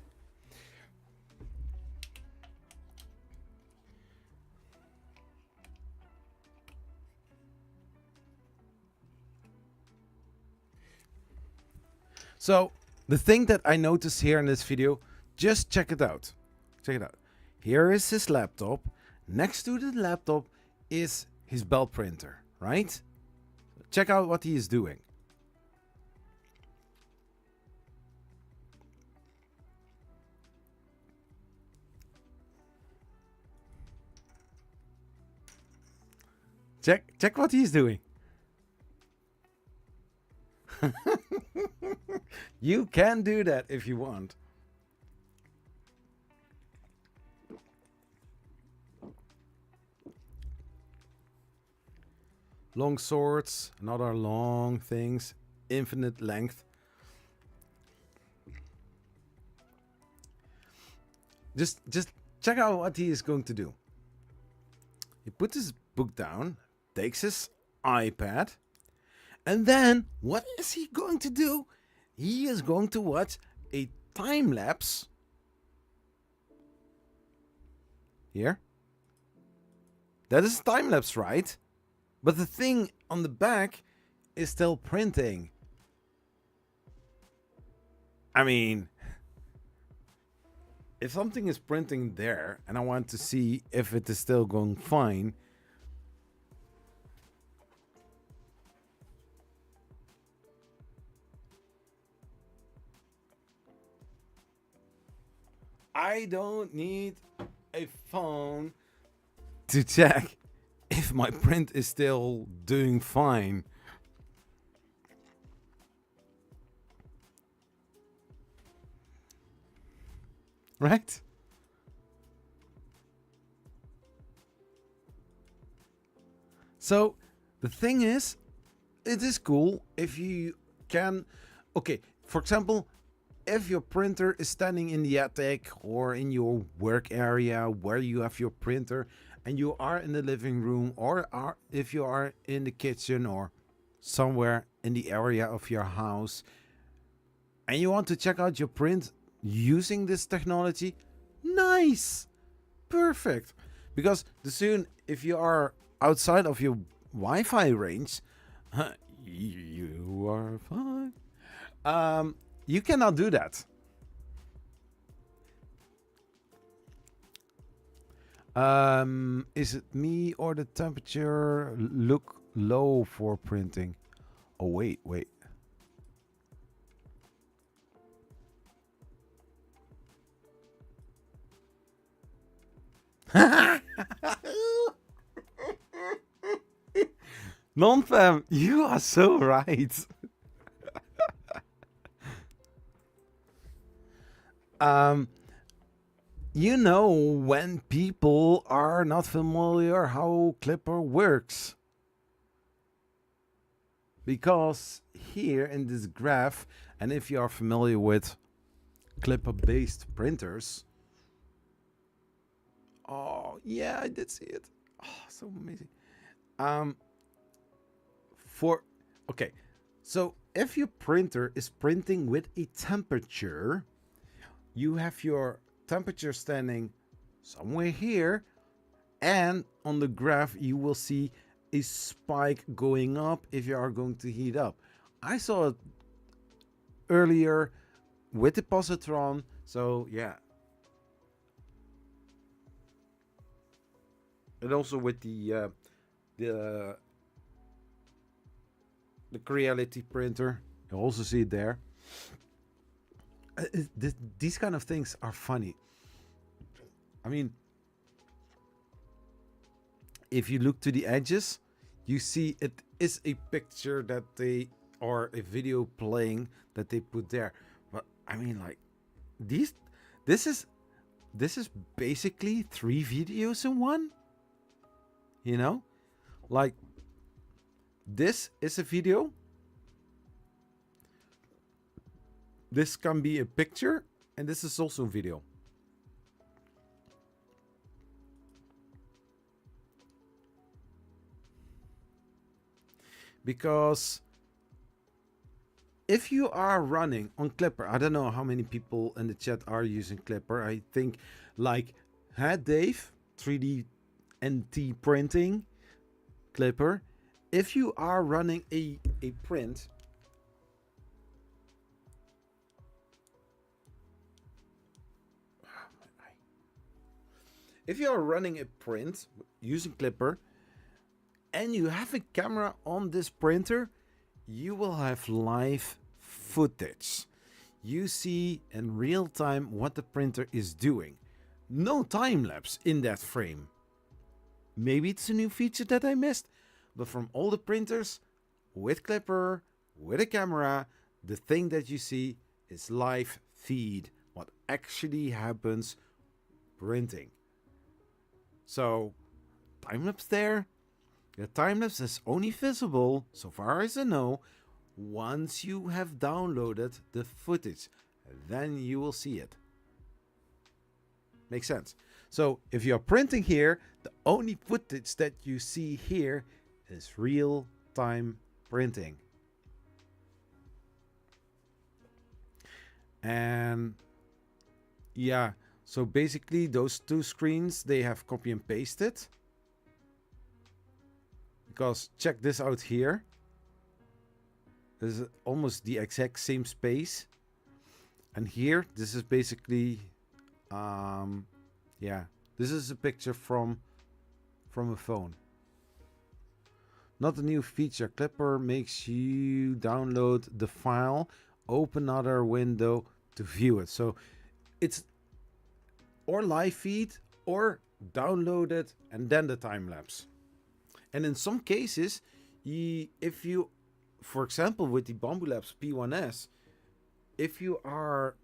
So the thing that I noticed here in this video, just check it out. Check it out. Here is his laptop. Next to the laptop is his belt printer, right? Check out what he is doing. Check what he's doing. You can do that if you want. Long swords, another long things, infinite length. Just check out what he is going to do. He puts his book down, takes his iPad, and then what is he going to do? He is going to watch a time lapse. Here. That is time lapse, right? But the thing on the back is still printing. I mean, if something is printing there and I want to see if it is still going fine, I don't need a phone to check if my print is still doing fine. Right? So the thing is, it is cool if you can, okay, for example, if your printer is standing in the attic or in your work area where you have your printer, and you are in the living room, or if you are in the kitchen or somewhere in the area of your house, and you want to check out your print using this technology, nice, perfect. Because if you are outside of your Wi-Fi range, you are fine. You cannot do that. Is it me or the temperature look low for printing? Oh, wait. Non-fam, you are so right. You know, when people are not familiar how Clipper works. Because here in this graph, and if you are familiar with Clipper-based printers, oh yeah, I did see it. Oh, so amazing. Okay, so if your printer is printing with a temperature, you have your temperature standing somewhere here, and on the graph you will see a spike going up if you are going to heat up. I saw it earlier with the positron. So yeah. And also with the Creality printer. You also see it there. These kind of things are funny. I mean, if you look to the edges, you see it is a picture that they, or a video playing that they put there. But I mean, like, this is basically 3 videos in one. You know, like, this is a video. This can be a picture, and this is also a video. Because if you are running on Clipper, I don't know how many people in the chat are using Clipper. I think like Dave, 3D NT printing, Clipper. If you are running a print, if you are running a print using Clipper and you have a camera on this printer, you will have live footage. You see in real time what the printer is doing. No time lapse in that frame. Maybe it's a new feature that I missed, but from all the printers with Clipper, with a camera, the thing that you see is live feed, what actually happens printing. So, time-lapse there. The time-lapse is only visible, so far as I know, once you have downloaded the footage. Then you will see it. Makes sense. So, if you're printing here, the only footage that you see here is real-time printing. And yeah, so basically those 2 screens, they have copy and pasted. Because check this out here. This is almost the exact same space. And here, this is basically, yeah, this is a picture from a phone. Not a new feature. Clipper makes you download the file, open another window to view it. So it's or live feed or download it and then the time lapse. And in some cases, if you, for example, with the Bambu Labs P1S, if you are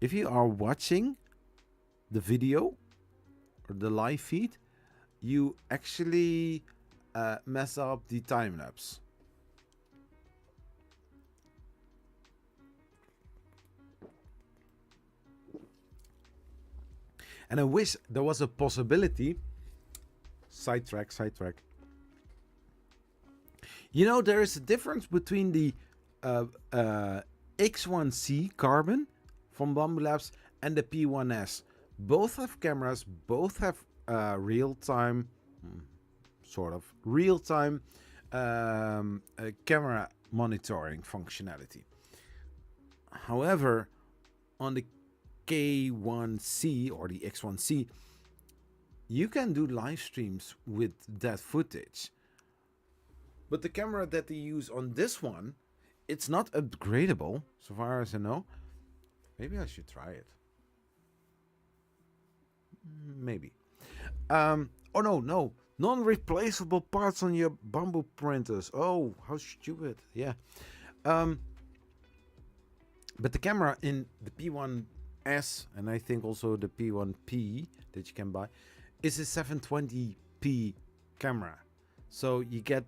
watching the video or the live feed, you actually mess up the time lapse. And I wish there was a possibility. Sidetrack. You know, there is a difference between the X1C carbon from Bambu Labs and the P1S. Both have cameras, both have real-time, real-time camera monitoring functionality. However, on the K1C or the X1C, you can do live streams with that footage. But the camera that they use on this one, it's not upgradable, so far as I know. Maybe I should try it. Maybe. Oh, no. Non-replaceable parts on your Bambu printers. Oh, how stupid. Yeah. But the camera in the P1S, and I think also the P1P that you can buy, is a 720p camera. So you get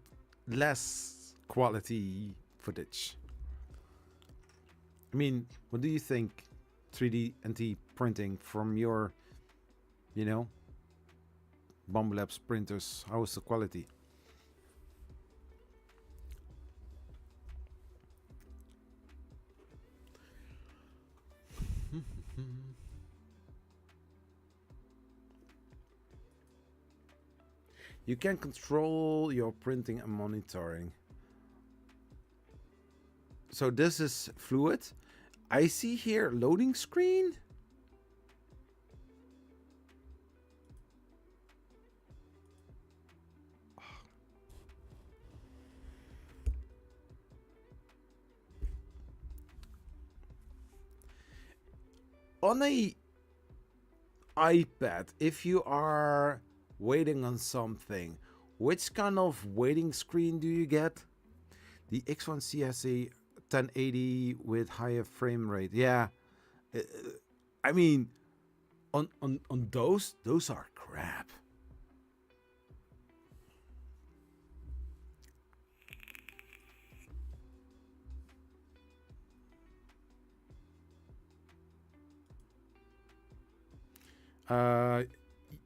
less quality footage. I mean, what do you think 3D NT printing from your, Bambu Labs printers? How is the quality? You can control your printing and monitoring. So this is fluid. I see here loading screen. On a iPad, if you are waiting on something, which kind of waiting screen do you get? The X1C has a 1080 with higher frame rate. Yeah, I mean, on those are crap.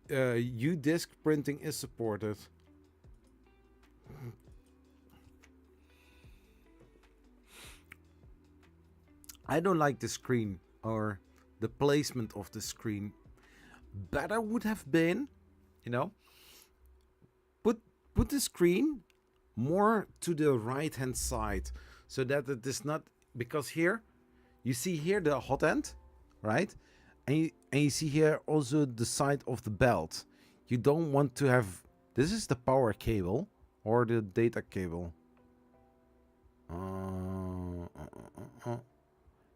U-disk printing is supported. I don't like the screen or the placement of the screen. Better would have been, you know, put the screen more to the right hand side so that it is not, because here you see here the hot end, right? And you see here also the side of the belt. You don't want to have, this is the power cable or the data cable.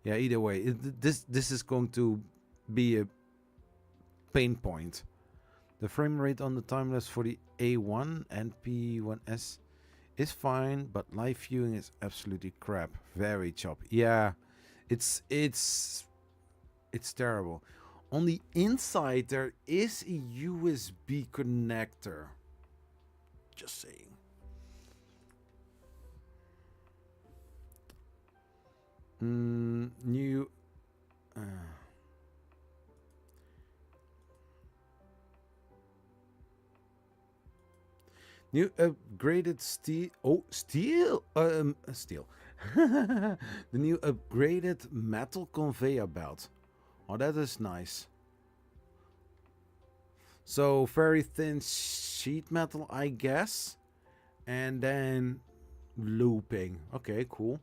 Yeah, either way, this is going to be a pain point. The frame rate on the timelapse for the A1 and P1S is fine, but live viewing is absolutely crap. Very choppy. Yeah, it's terrible. On the inside there is a USB connector. Just saying. New new upgraded steel. Oh, steel. Steel. The new upgraded metal conveyor belt. Oh, that is nice. So very thin sheet metal, I guess, and then looping. Okay, cool.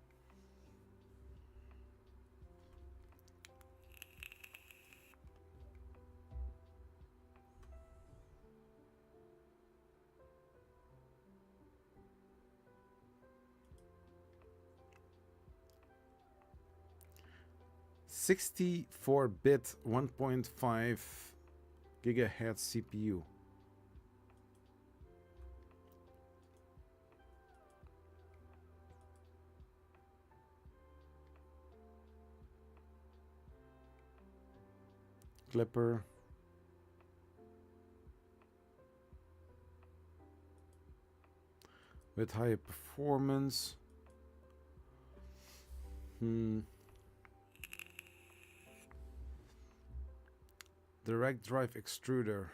(64-bit) 1.5 gigahertz CPU. Clipper. With higher performance. Direct drive extruder.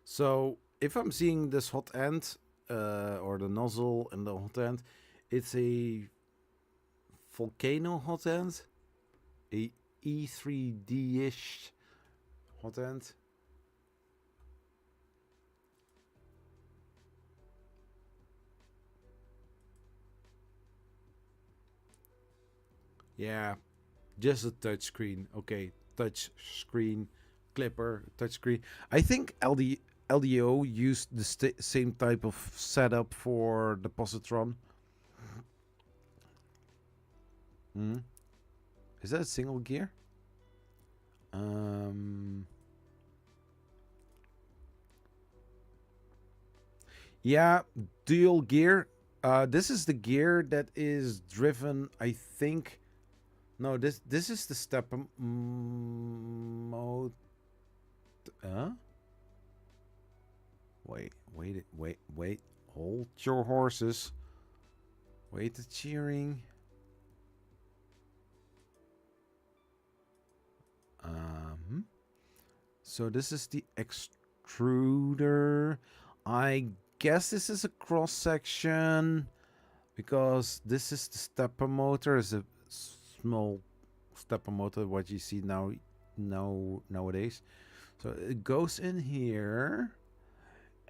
So if I'm seeing this hot end or the nozzle and the hot end, it's a volcano hot end, a E3D-ish hot end. Yeah, just a touch screen. Okay, touch screen, clipper, touch screen. I think LDO used the same type of setup for the positron. Is that a single gear? Yeah, dual gear. This is the gear that is driven, I think. No, this is the step mode. Wait. Hold your horses. Wait the cheering. So this is the extruder. I guess this is a cross section because this is the stepper motor. Is a small stepper motor, what you see nowadays. So it goes in here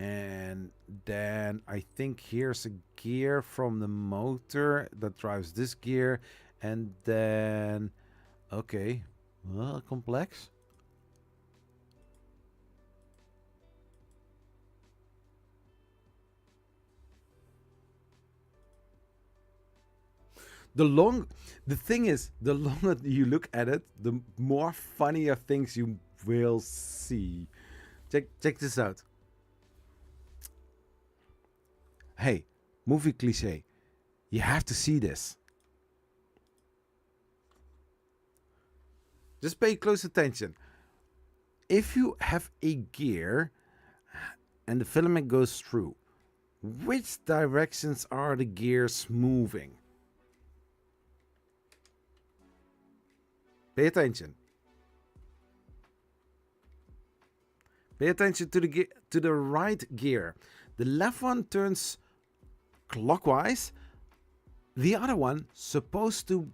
And then I think here's a gear from the motor that drives this gear. And then, okay, well, complex. The thing is, the longer you look at it, the more funnier things you will see. Check this out. Hey, movie cliche. You have to see this. Just pay close attention. If you have a gear and the filament goes through, which directions are the gears moving? Pay attention. Pay attention to the right gear. The left one turns clockwise. The other one supposed to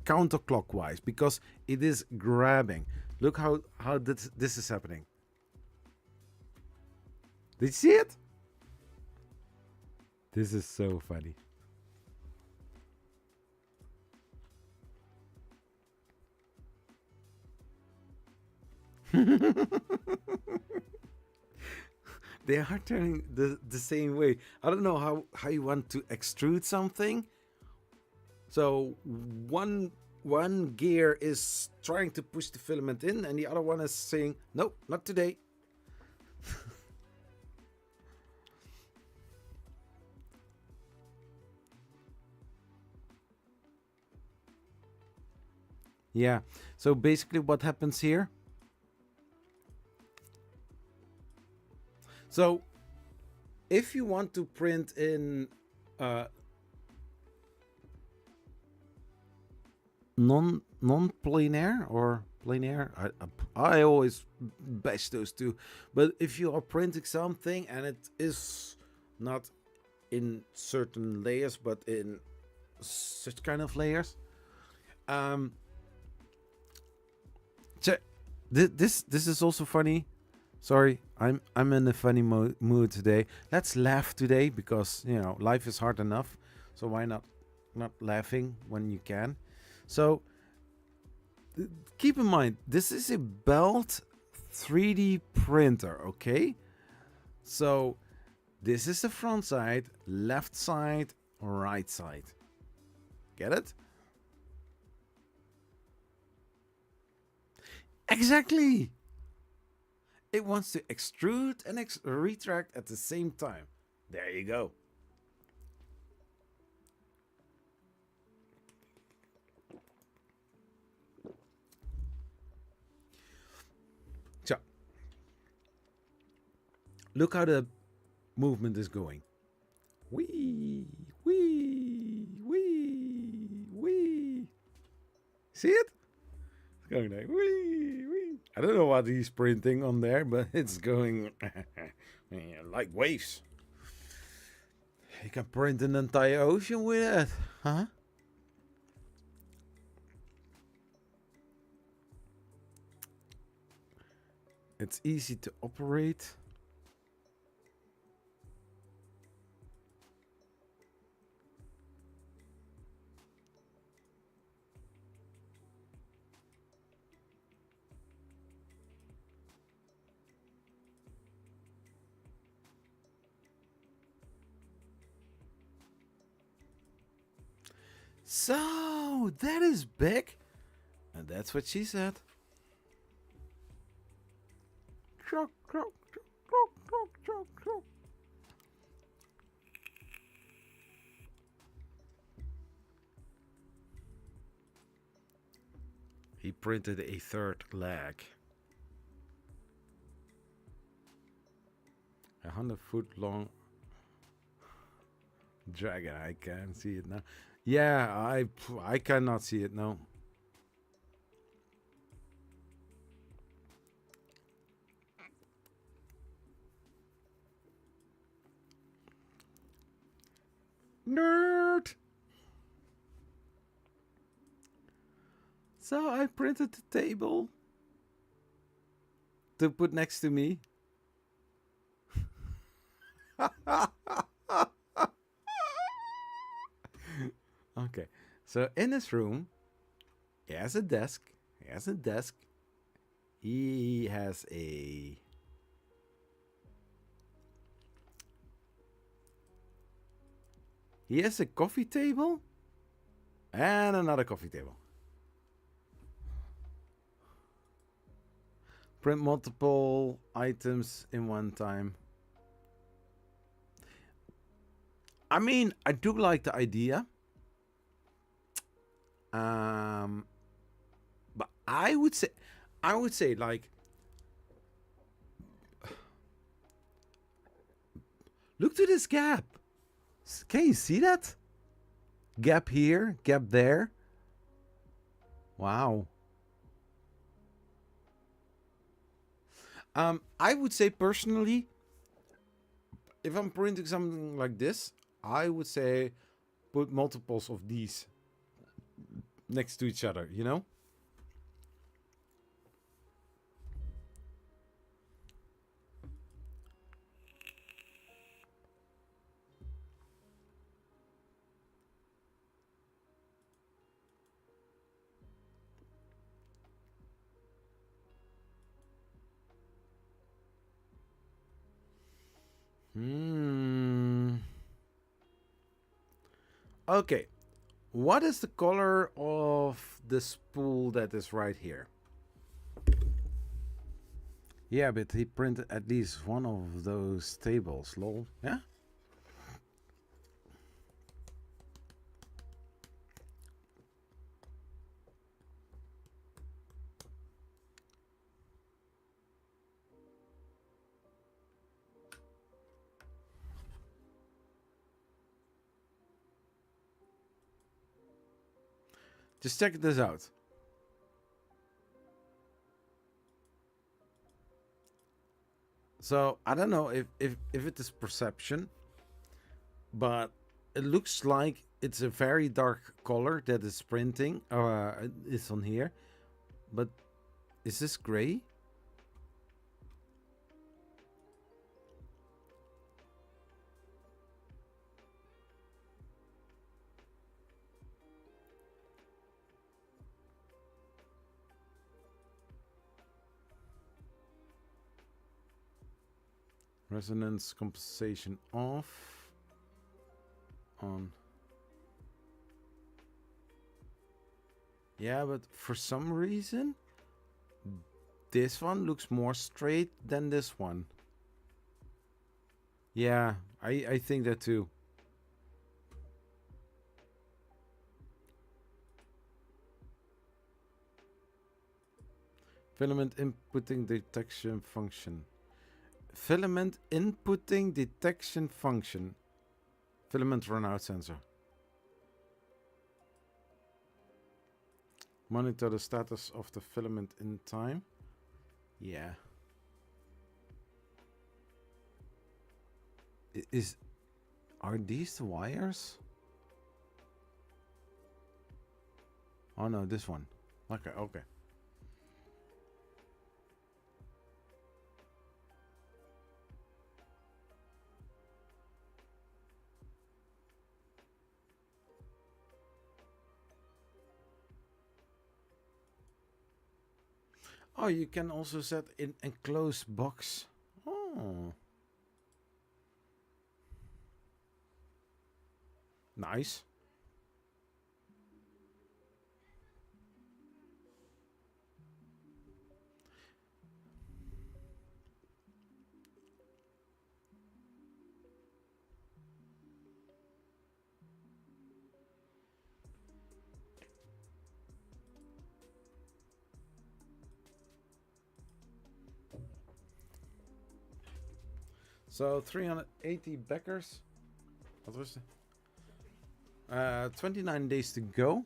counterclockwise because it is grabbing. Look how this is happening. Did you see it? This is so funny. They are turning the same way. I don't know how you want to extrude something. So one gear is trying to push the filament in and the other one is saying, nope, not today. Yeah, so basically what happens here. So if you want to print in non-planar or planar, I always bash those two. But if you are printing something and it is not in certain layers but in such kind of layers, this is also funny. Sorry, I'm in a funny mood today. Let's laugh today because, you know, life is hard enough. So why not laughing when you can? So keep in mind, this is a belt 3D printer, okay? So this is the front side, left side, right side. Get it? Exactly. It wants to extrude and retract at the same time. There you go. So, look how the movement is going. Wee, wee, wee, wee. See it? It's going like wee, wee. I don't know what he's printing on there, but it's going like waves. You can print an entire ocean with it, huh? It's easy to operate. So, that is big. And that's what she said. Croak, croak, croak, croak, croak, croak. He printed a third leg. 100-foot long dragon. I can't see it now. Yeah, I cannot see it now. Nerd. So I printed the table to put next to me. Okay, so in this room, he has a desk. He has a desk. He has a... He has a coffee table and another coffee table. Print multiple items in one time. I mean, I do like the idea. But I would say like, look to this gap. Can you see that? Gap here, gap there. Wow. I would say personally, if I'm printing something like this, I would say put multiples of these next to each other, you know? Okay. What is the color of the spool that is right here? Yeah, but he printed at least one of those tables, lol. Yeah? Just check this out. So I don't know if it is perception, but it looks like it's a very dark color that is printing. It's on here, but is this gray? Resonance compensation off. On. Yeah, but for some reason, this one looks more straight than this one. Yeah, I think that too. Filament inputting detection function. Filament inputting detection function. Filament runout sensor. Monitor the status of the filament in time. Yeah. Are these the wires? Oh no, this one. Okay, okay. Oh, you can also set in enclosed box. Oh. Nice. So 380 backers. What was it? 29 days to go.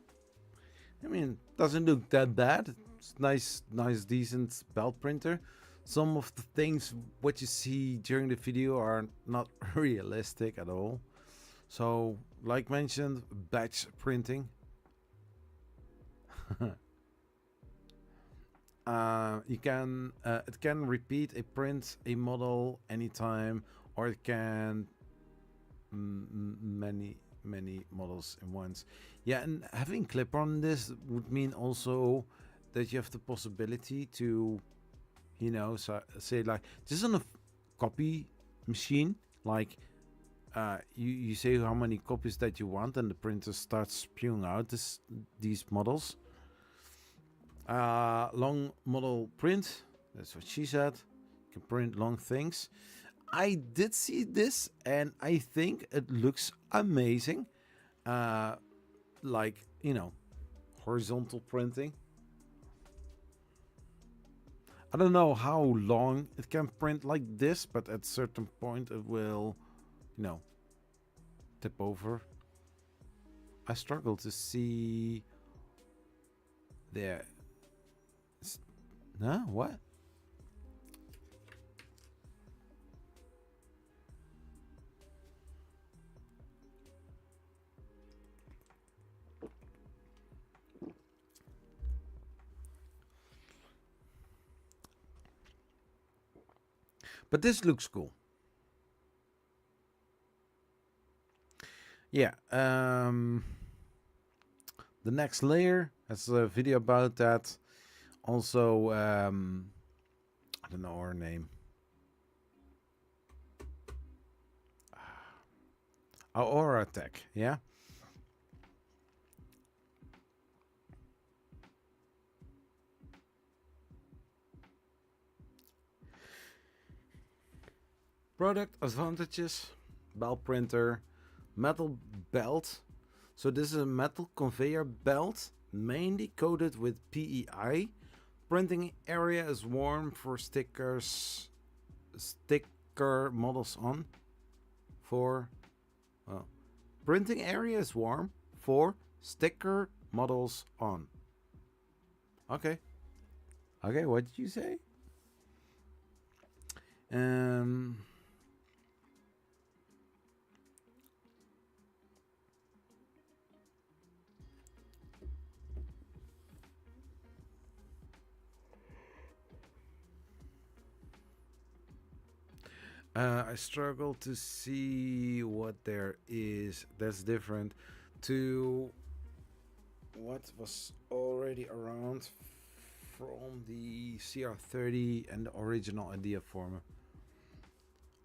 I mean, doesn't look that bad. It's nice, decent belt printer. Some of the things what you see during the video are not realistic at all. So, like mentioned, batch printing. It can repeat a print, a model anytime or it can many models in once. Yeah, and having clip on this would mean also that you have the possibility to, you know, so say like just on a copy machine, like you say how many copies that you want, and the printer starts spewing out these models. Long model print, that's what she said. You can print long things. I did see this, and I think it looks amazing. Like, you know, horizontal printing. I don't know how long it can print like this, but at a certain point it will, you know, tip over. I struggle to see there. No, what? But this looks cool. Yeah. The next layer has a video about that. Also, I don't know her name. Aura Tech, yeah. Product advantages: belt printer, metal belt. So this is a metal conveyor belt, mainly coated with PEI. Printing area is warm for sticker models on. Printing area is warm for sticker models on. Okay. Okay, what did you say? I struggle to see what there is that's different to what was already around from the CR30 and the original idea former.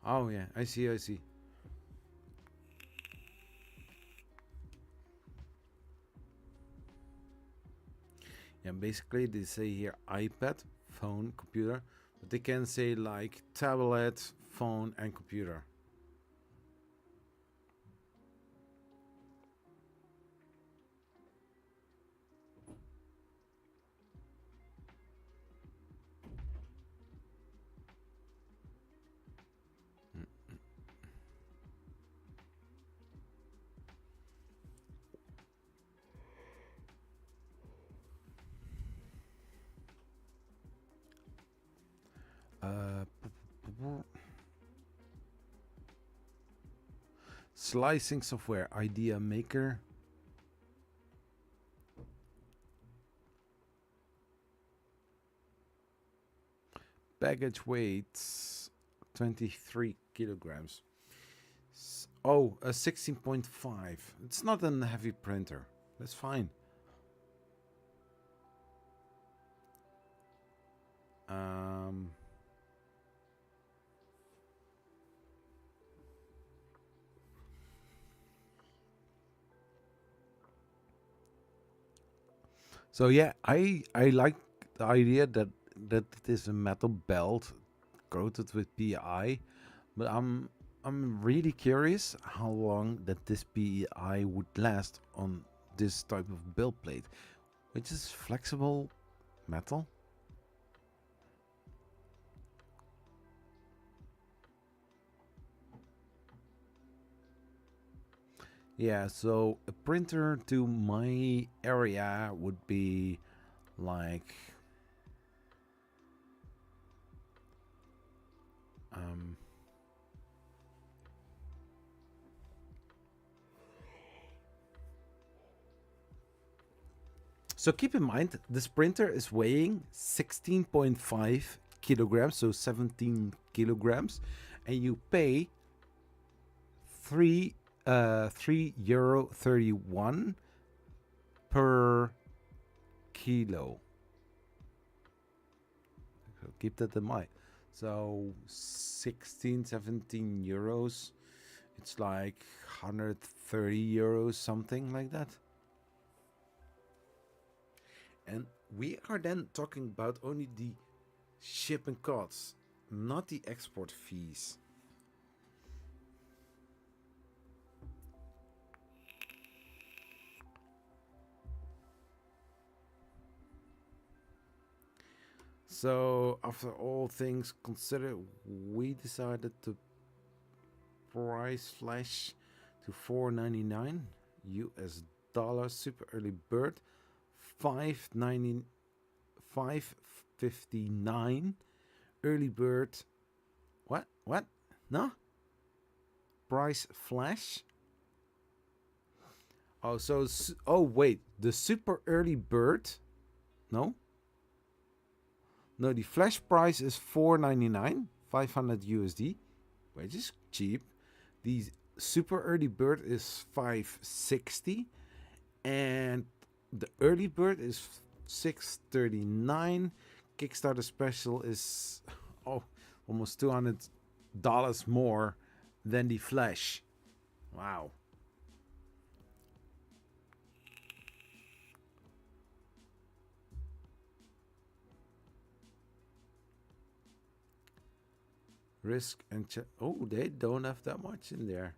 Oh yeah, I see. Yeah, basically they say here iPad, phone, computer, but they can say like tablet, phone, and computer. Slicing software, idea maker. Baggage weights 23 kilograms. Oh, a 16.5. It's not a heavy printer. That's fine. So yeah, I like the idea that it is a metal belt coated with PEI, but I'm really curious how long that this PEI would last on this type of build plate, which is flexible metal. Yeah, so a printer to my area would be like so keep in mind this printer is weighing 16.5 kilograms, so 17 kilograms, and you pay €3.31 per kilo. So keep that in mind. So 16, 17 euros. It's like 130 euros, something like that. And we are then talking about only the shipping costs, not the export fees. So after all things considered, we decided to price flash to $4.99 US dollars super early bird, $5.59 early bird. What? No? Price flash? Oh, so wait, the super early bird? No, the flash price is $4.99, 500 USD, which is cheap. The super early bird is $5.60, and the early bird is $6.39. Kickstarter special is almost $200 more than the flash. Wow. Risk and they don't have that much in there.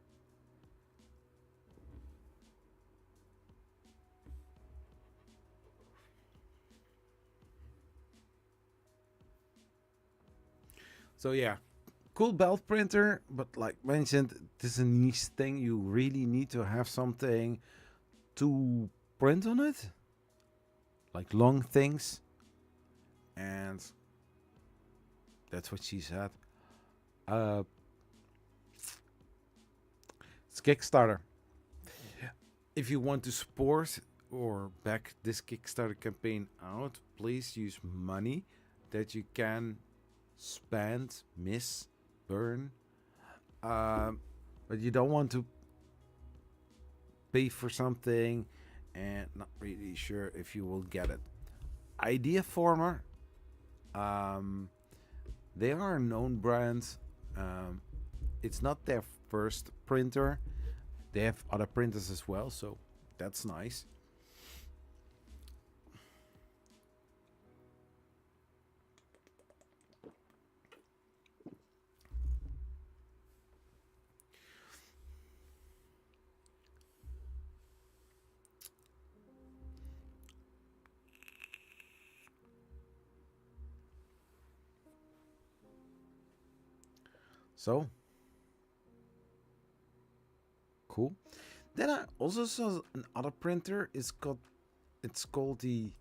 So yeah, cool belt printer, but like mentioned, this is a niche thing. You really need to have something to print on it, like long things, and that's what she said. It's Kickstarter. If you want to support or back this Kickstarter campaign out, please use money that you can spend, miss, burn. But you don't want to pay for something and not really sure if you will get it. Idea Former, they are a known brand. It's not their first printer. They have other printers as well, so that's nice. So cool. Then I also saw another printer. It's called the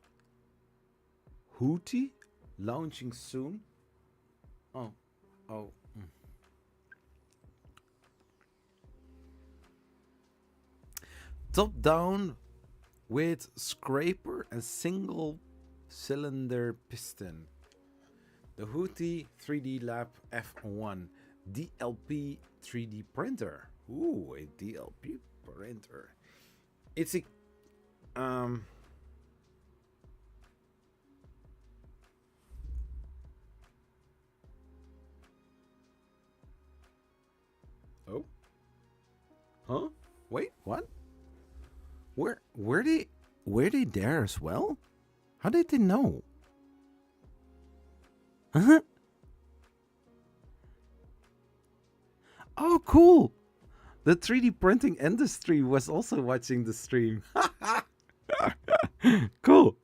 Hootie, launching soon. Oh. Top down with scraper and single cylinder piston. The Hootie 3D Lab F1 DLP 3D printer. Ooh, a DLP printer. It's a Oh. Huh? Wait, what? Were they there as well? How did they know? Huh? Oh, cool. The 3D printing industry was also watching the stream. Cool.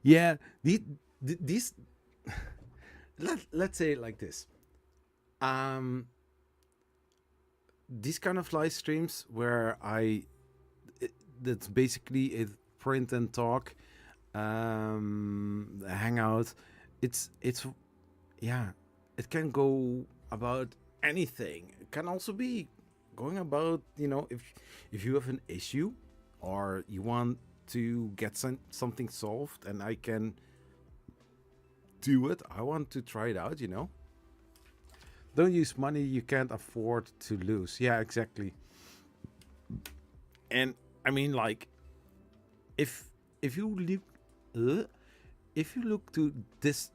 Yeah, these let's say it like this. Um, these kind of live streams where that's basically a print and talk, hangout. It's yeah, it can go about anything. It can also be going about, if you have an issue or you want to get something solved and I can do it. I want to try it out. Don't use money you can't afford to lose. Yeah, exactly. And I mean, like, if if you look, if you look to this,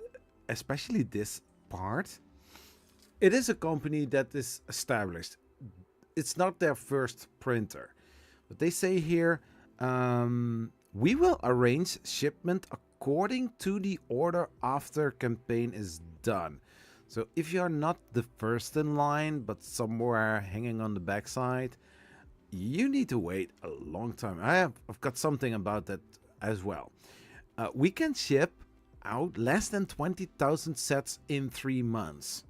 especially this part, it is a company that is established. It's not their first printer, but they say here, we will arrange shipment according to the order after campaign is done. So if you're not the first in line, but somewhere hanging on the backside, you need to wait a long time. I've got something about that as well. We can ship out less than 20,000 sets in 3 months.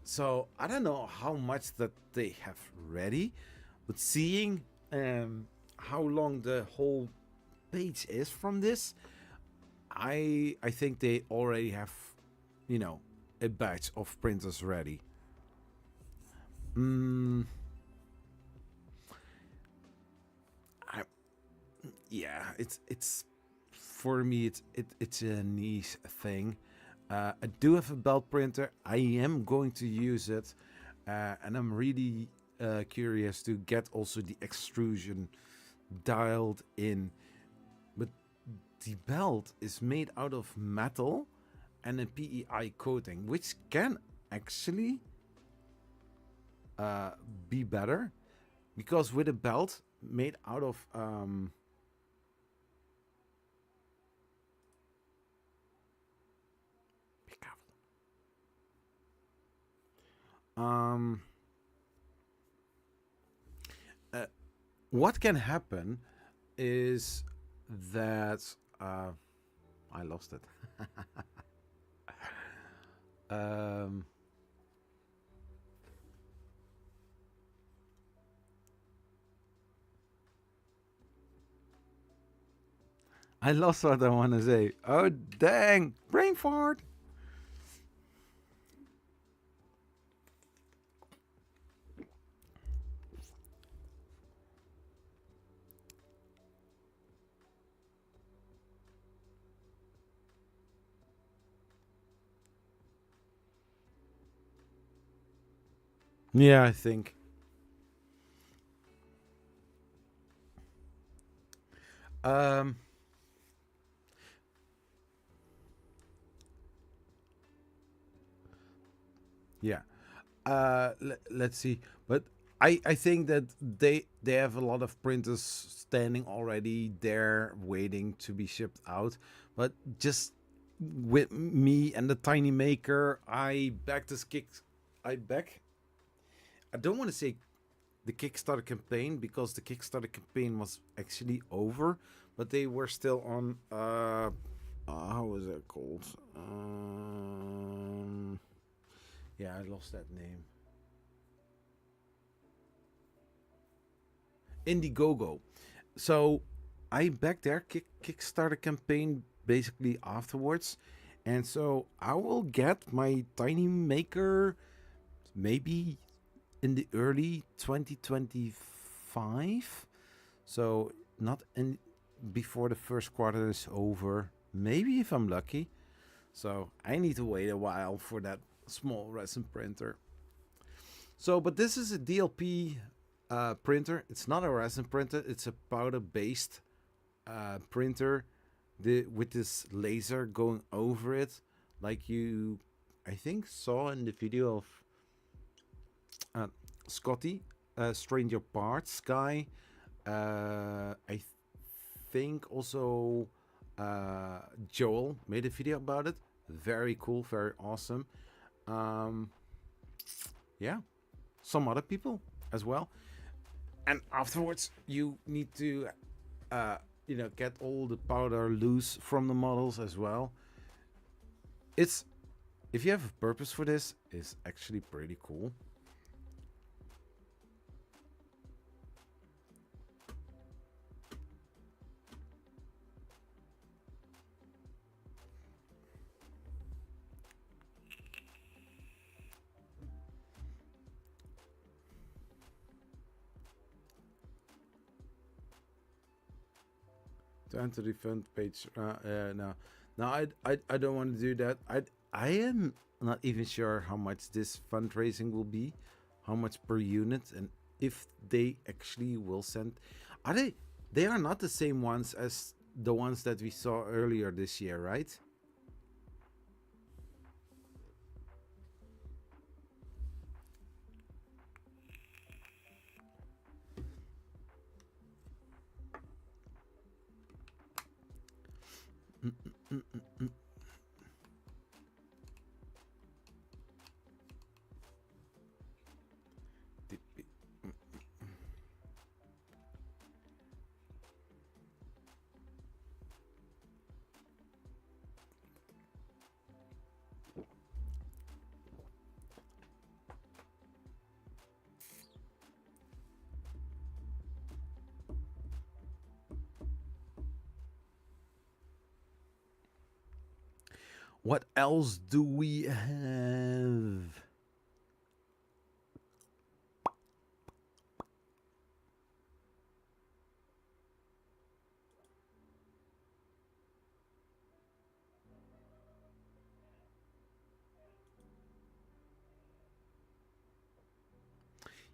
So I don't know how much that they have ready, but seeing how long the whole page is from this, I think they already have, a batch of printers ready. Yeah, it's for me. It's a niche thing. I do have a belt printer. I am going to use it, and I'm really curious to get also the extrusion dialed in. But the belt is made out of metal and a PEI coating, which can actually be better, because with a belt made out of be careful. What can happen is that I lost it. I lost what I want to say. Oh, dang. Brain fart. Yeah, I think. Um, yeah. Let's see. But I think that they have a lot of printers standing already there waiting to be shipped out. But just with me and the tiny maker, I back this kick. I back. I don't want to say the Kickstarter campaign, because the Kickstarter campaign was actually over, but they were still on. How is that called? Yeah, I lost that name. Indiegogo. So I backed their Kickstarter campaign basically afterwards, and so I will get my tiny maker maybe in the early 2025. So not in before the first quarter is over. Maybe if I'm lucky. So I need to wait a while for that small resin printer. So, but this is a DLP printer. It's not a resin printer. It's a powder-based printer with this laser going over it, like you, I think, saw in the video of Scotty, Stranger Parts guy. I think also Joel made a video about it. Very cool, very awesome. Yeah, some other people as well. And afterwards, you need to get all the powder loose from the models as well. It's, if you have a purpose for this, it's actually pretty cool. To enter the fund page, no, I don't want to do that. I am not even sure how much this fundraising will be, how much per unit, and if they actually will send. Are they are not the same ones as the ones that we saw earlier this year, right? What else do we have?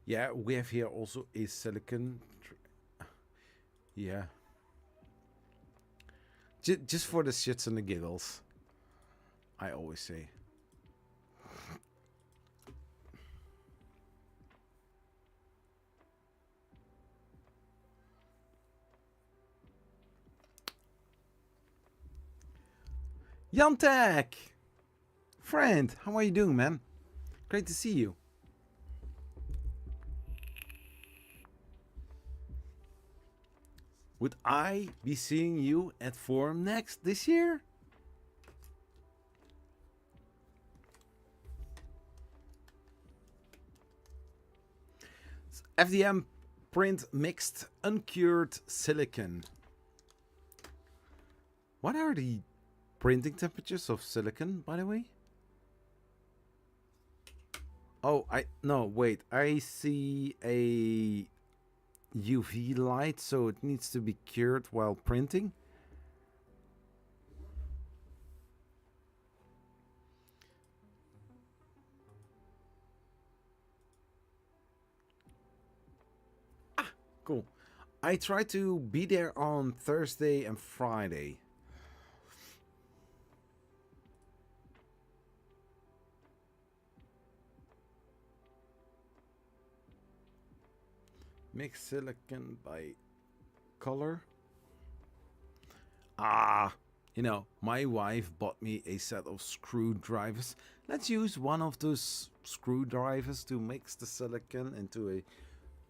Yeah, we have here also a silicon. Yeah. Just for the shits and the giggles, I always say. Jantek! Friend, how are you doing, man? Great to see you. Would I be seeing you at Forum next this year? FDM print mixed uncured silicon. What are the printing temperatures of silicon, by the way? Oh, no, wait. I see a UV light, so it needs to be cured while printing. Ah, cool. I try to be there on Thursday and Friday. Mix silicon by color. Ah, my wife bought me a set of screwdrivers. Let's use one of those screwdrivers to mix the silicon into a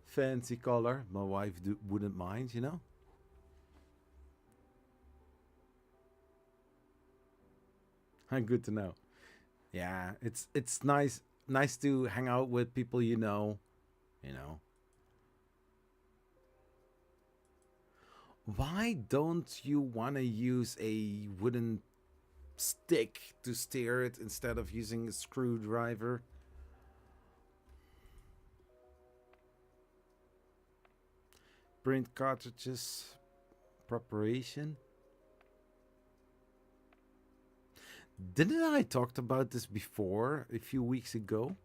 fancy color. My wife wouldn't mind, Good to know. Yeah, it's nice to hang out with people you know. Why don't you want to use a wooden stick to steer it instead of using a screwdriver? Print cartridges preparation. Didn't I talked about this before a few weeks ago?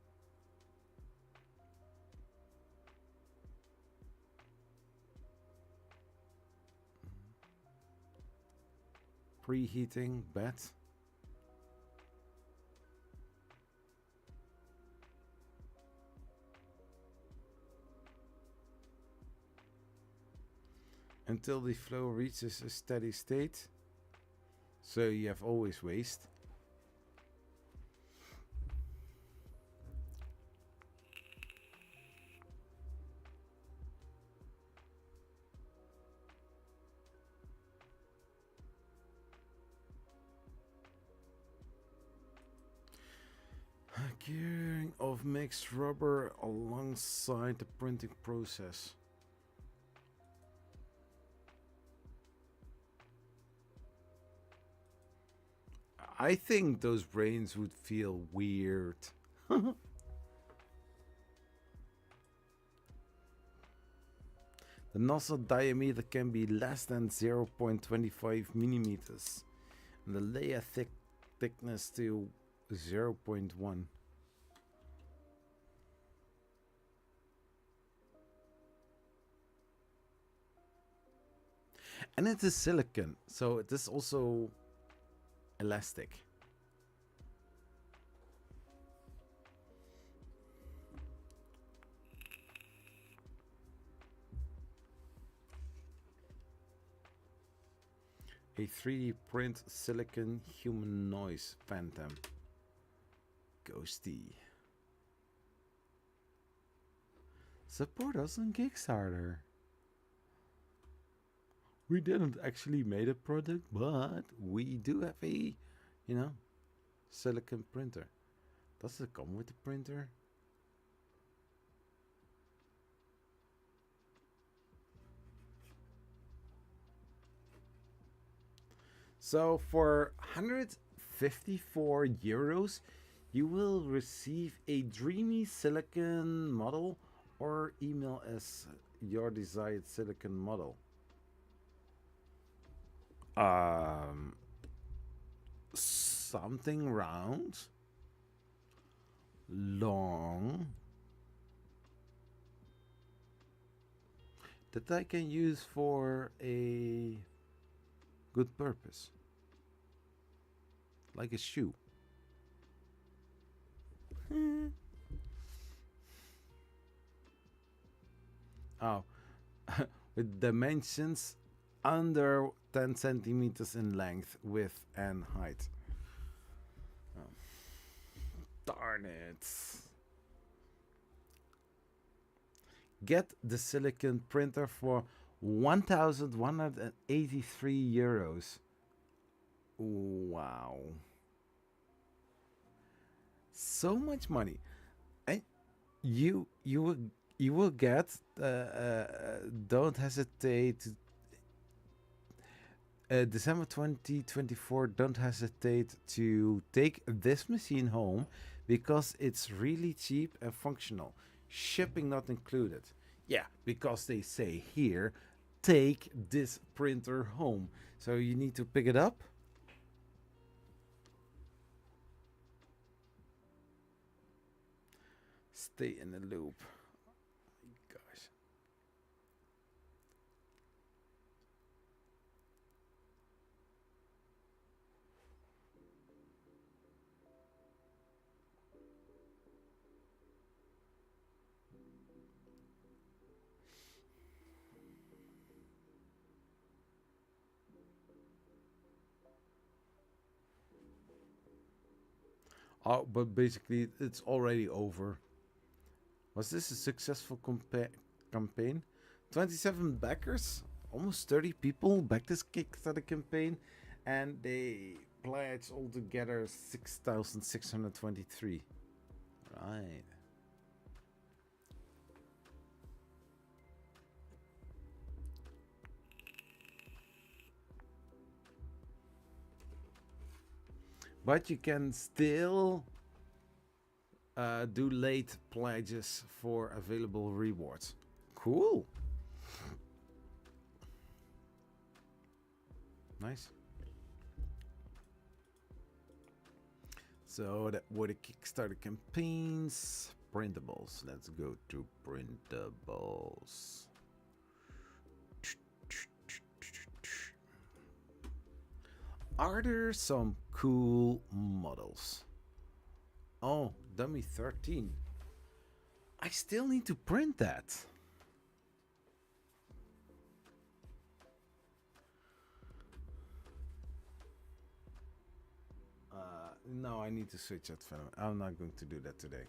Preheating bed. Until the flow reaches a steady state. So you have always waste. of mixed rubber alongside the printing process. I think those brains would feel weird. The nozzle diameter can be less than 0.25 millimeters, and the layer thickness to 0.1. And it is silicon, so it is also elastic. A 3D print silicon human noise phantom. Ghosty. Support us on Kickstarter. We didn't actually made a product, but we do have a, silicon printer. Does it come with the printer? So for 154 euros, you will receive a dreamy silicon model or email us your desired silicon model. Something round, long, that I can use for a good purpose, like a shoe. Oh, with dimensions under 10 centimeters in length, width, and height. Oh. Darn it. Get the silicon printer for 1,183 euros. Wow. So much money. And you will get, don't hesitate to December 2024, don't hesitate to take this machine home because it's really cheap and functional. Shipping not included. Yeah, because they say here, take this printer home. So you need to pick it up. Stay in the loop. Oh my gosh. Oh, but basically it's already over. Was this a successful campaign? 27 backers, almost 30 people backed this Kickstarter campaign, and they pledged altogether 6,623. Right. But you can still do late pledges for available rewards. Cool. Nice. So that were the Kickstarter campaigns. Printables. Let's go to printables. Are there some cool models? Oh, dummy 13. I still need to print that. No, I need to switch that film. I'm not going to do that today.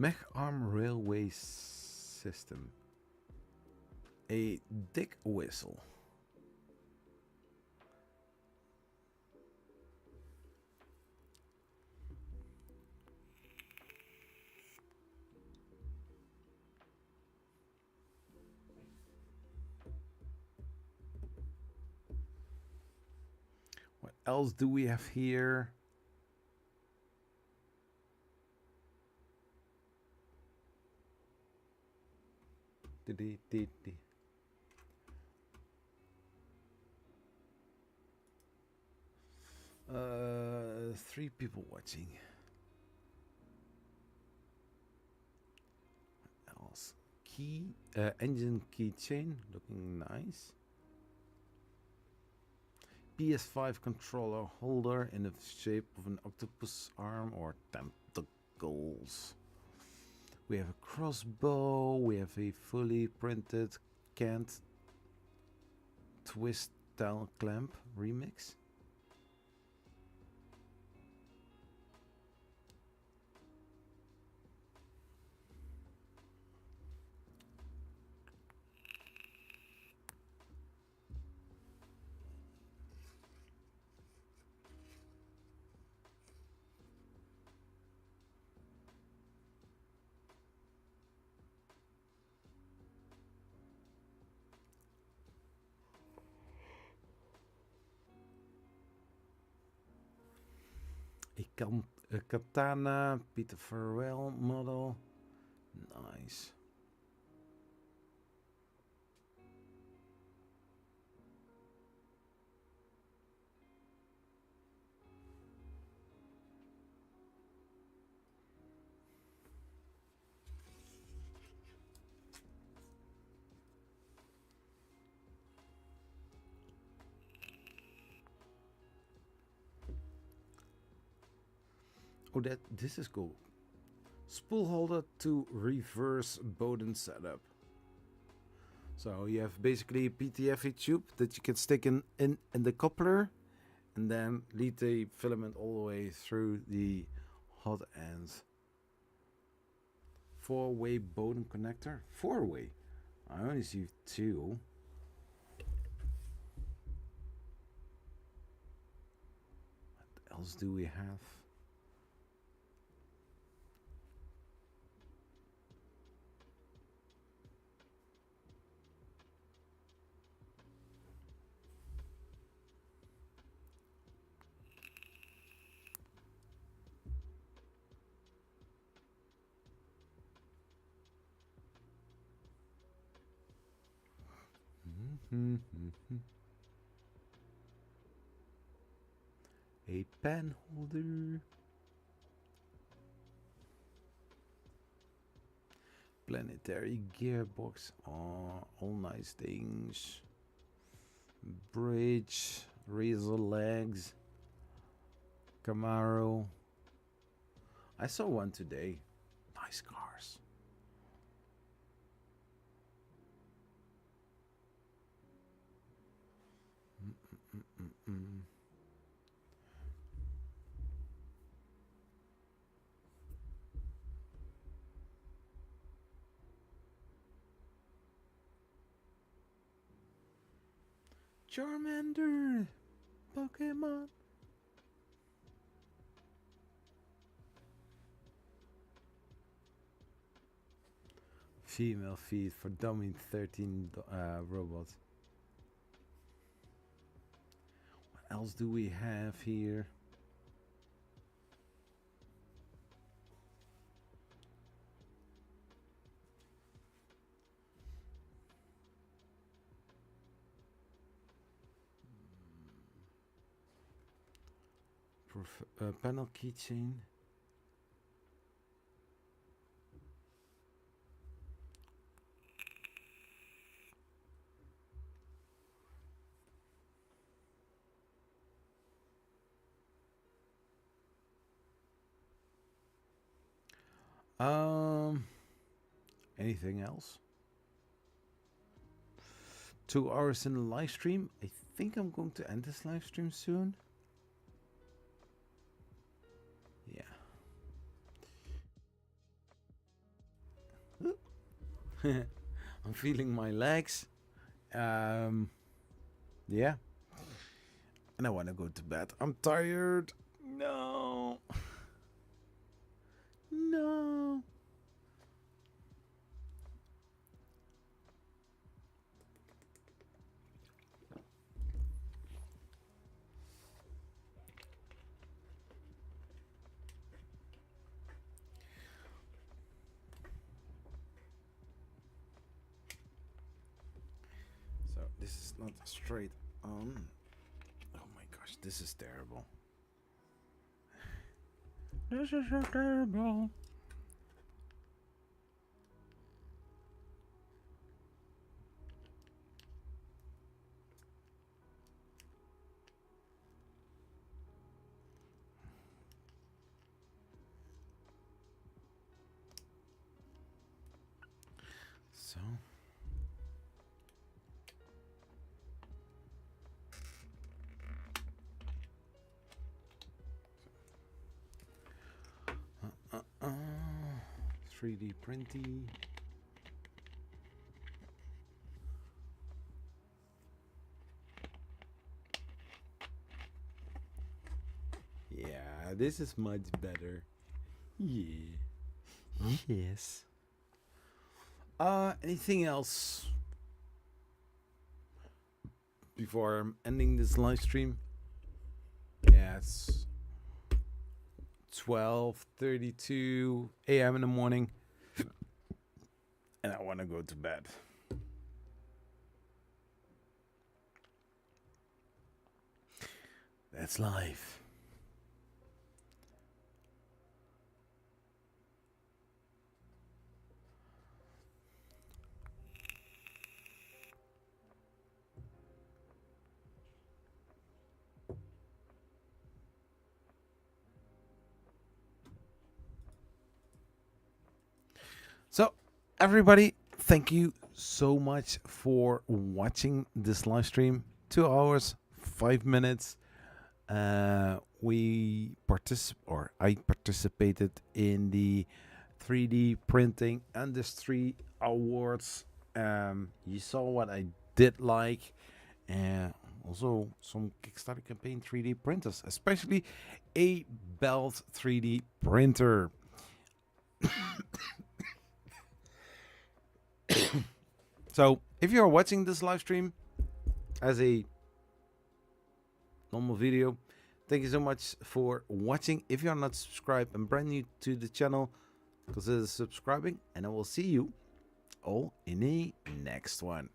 Mech arm railway system. A dick whistle. What else do we have here? Three people watching. What else? Key engine keychain, looking nice. PS5 controller holder in the shape of an octopus arm or tentacles. We have a crossbow. We have a fully printed canned twist style clamp remix. A katana, Peter Farrell model. Nice. Oh, this is cool. Spool holder to reverse Bowden setup. So you have basically a PTFE tube that you can stick in the coupler and then lead the filament all the way through the hot ends. 4-way Bowden connector. 4-way. I only see 2. What else do we have? A pen holder. Planetary gearbox. Oh, all nice things. Bridge, razor legs, Camaro. I saw one today. Nice cars. Charmander, Pokemon. Female feed for dummy 13 robots. What else do we have here? Panel keychain. Anything else? 2 hours in the live stream. I think I'm going to end this live stream soon. Yeah. I'm feeling my legs. Yeah. And I want to go to bed. I'm tired. No. No. So this is not straight on. Oh my gosh, this is terrible. This is so terrible. So uh, uh, 3D printy. Yeah, this is much better. Yeah. Yes. Anything else before I'm ending this live stream? Yeah, it's 12:32 a.m. in the morning, and I want to go to bed. That's life. So, everybody, thank you so much for watching this live stream. 2 hours, 5 minutes. I participated in the 3D printing industry awards. You saw what I did like, and also some Kickstarter campaign 3D printers, especially a belt 3D printer. So if you're watching this live stream as a normal video, thank you so much for watching. If you're not subscribed and brand new to the channel, consider subscribing, and I will see you all in the next one.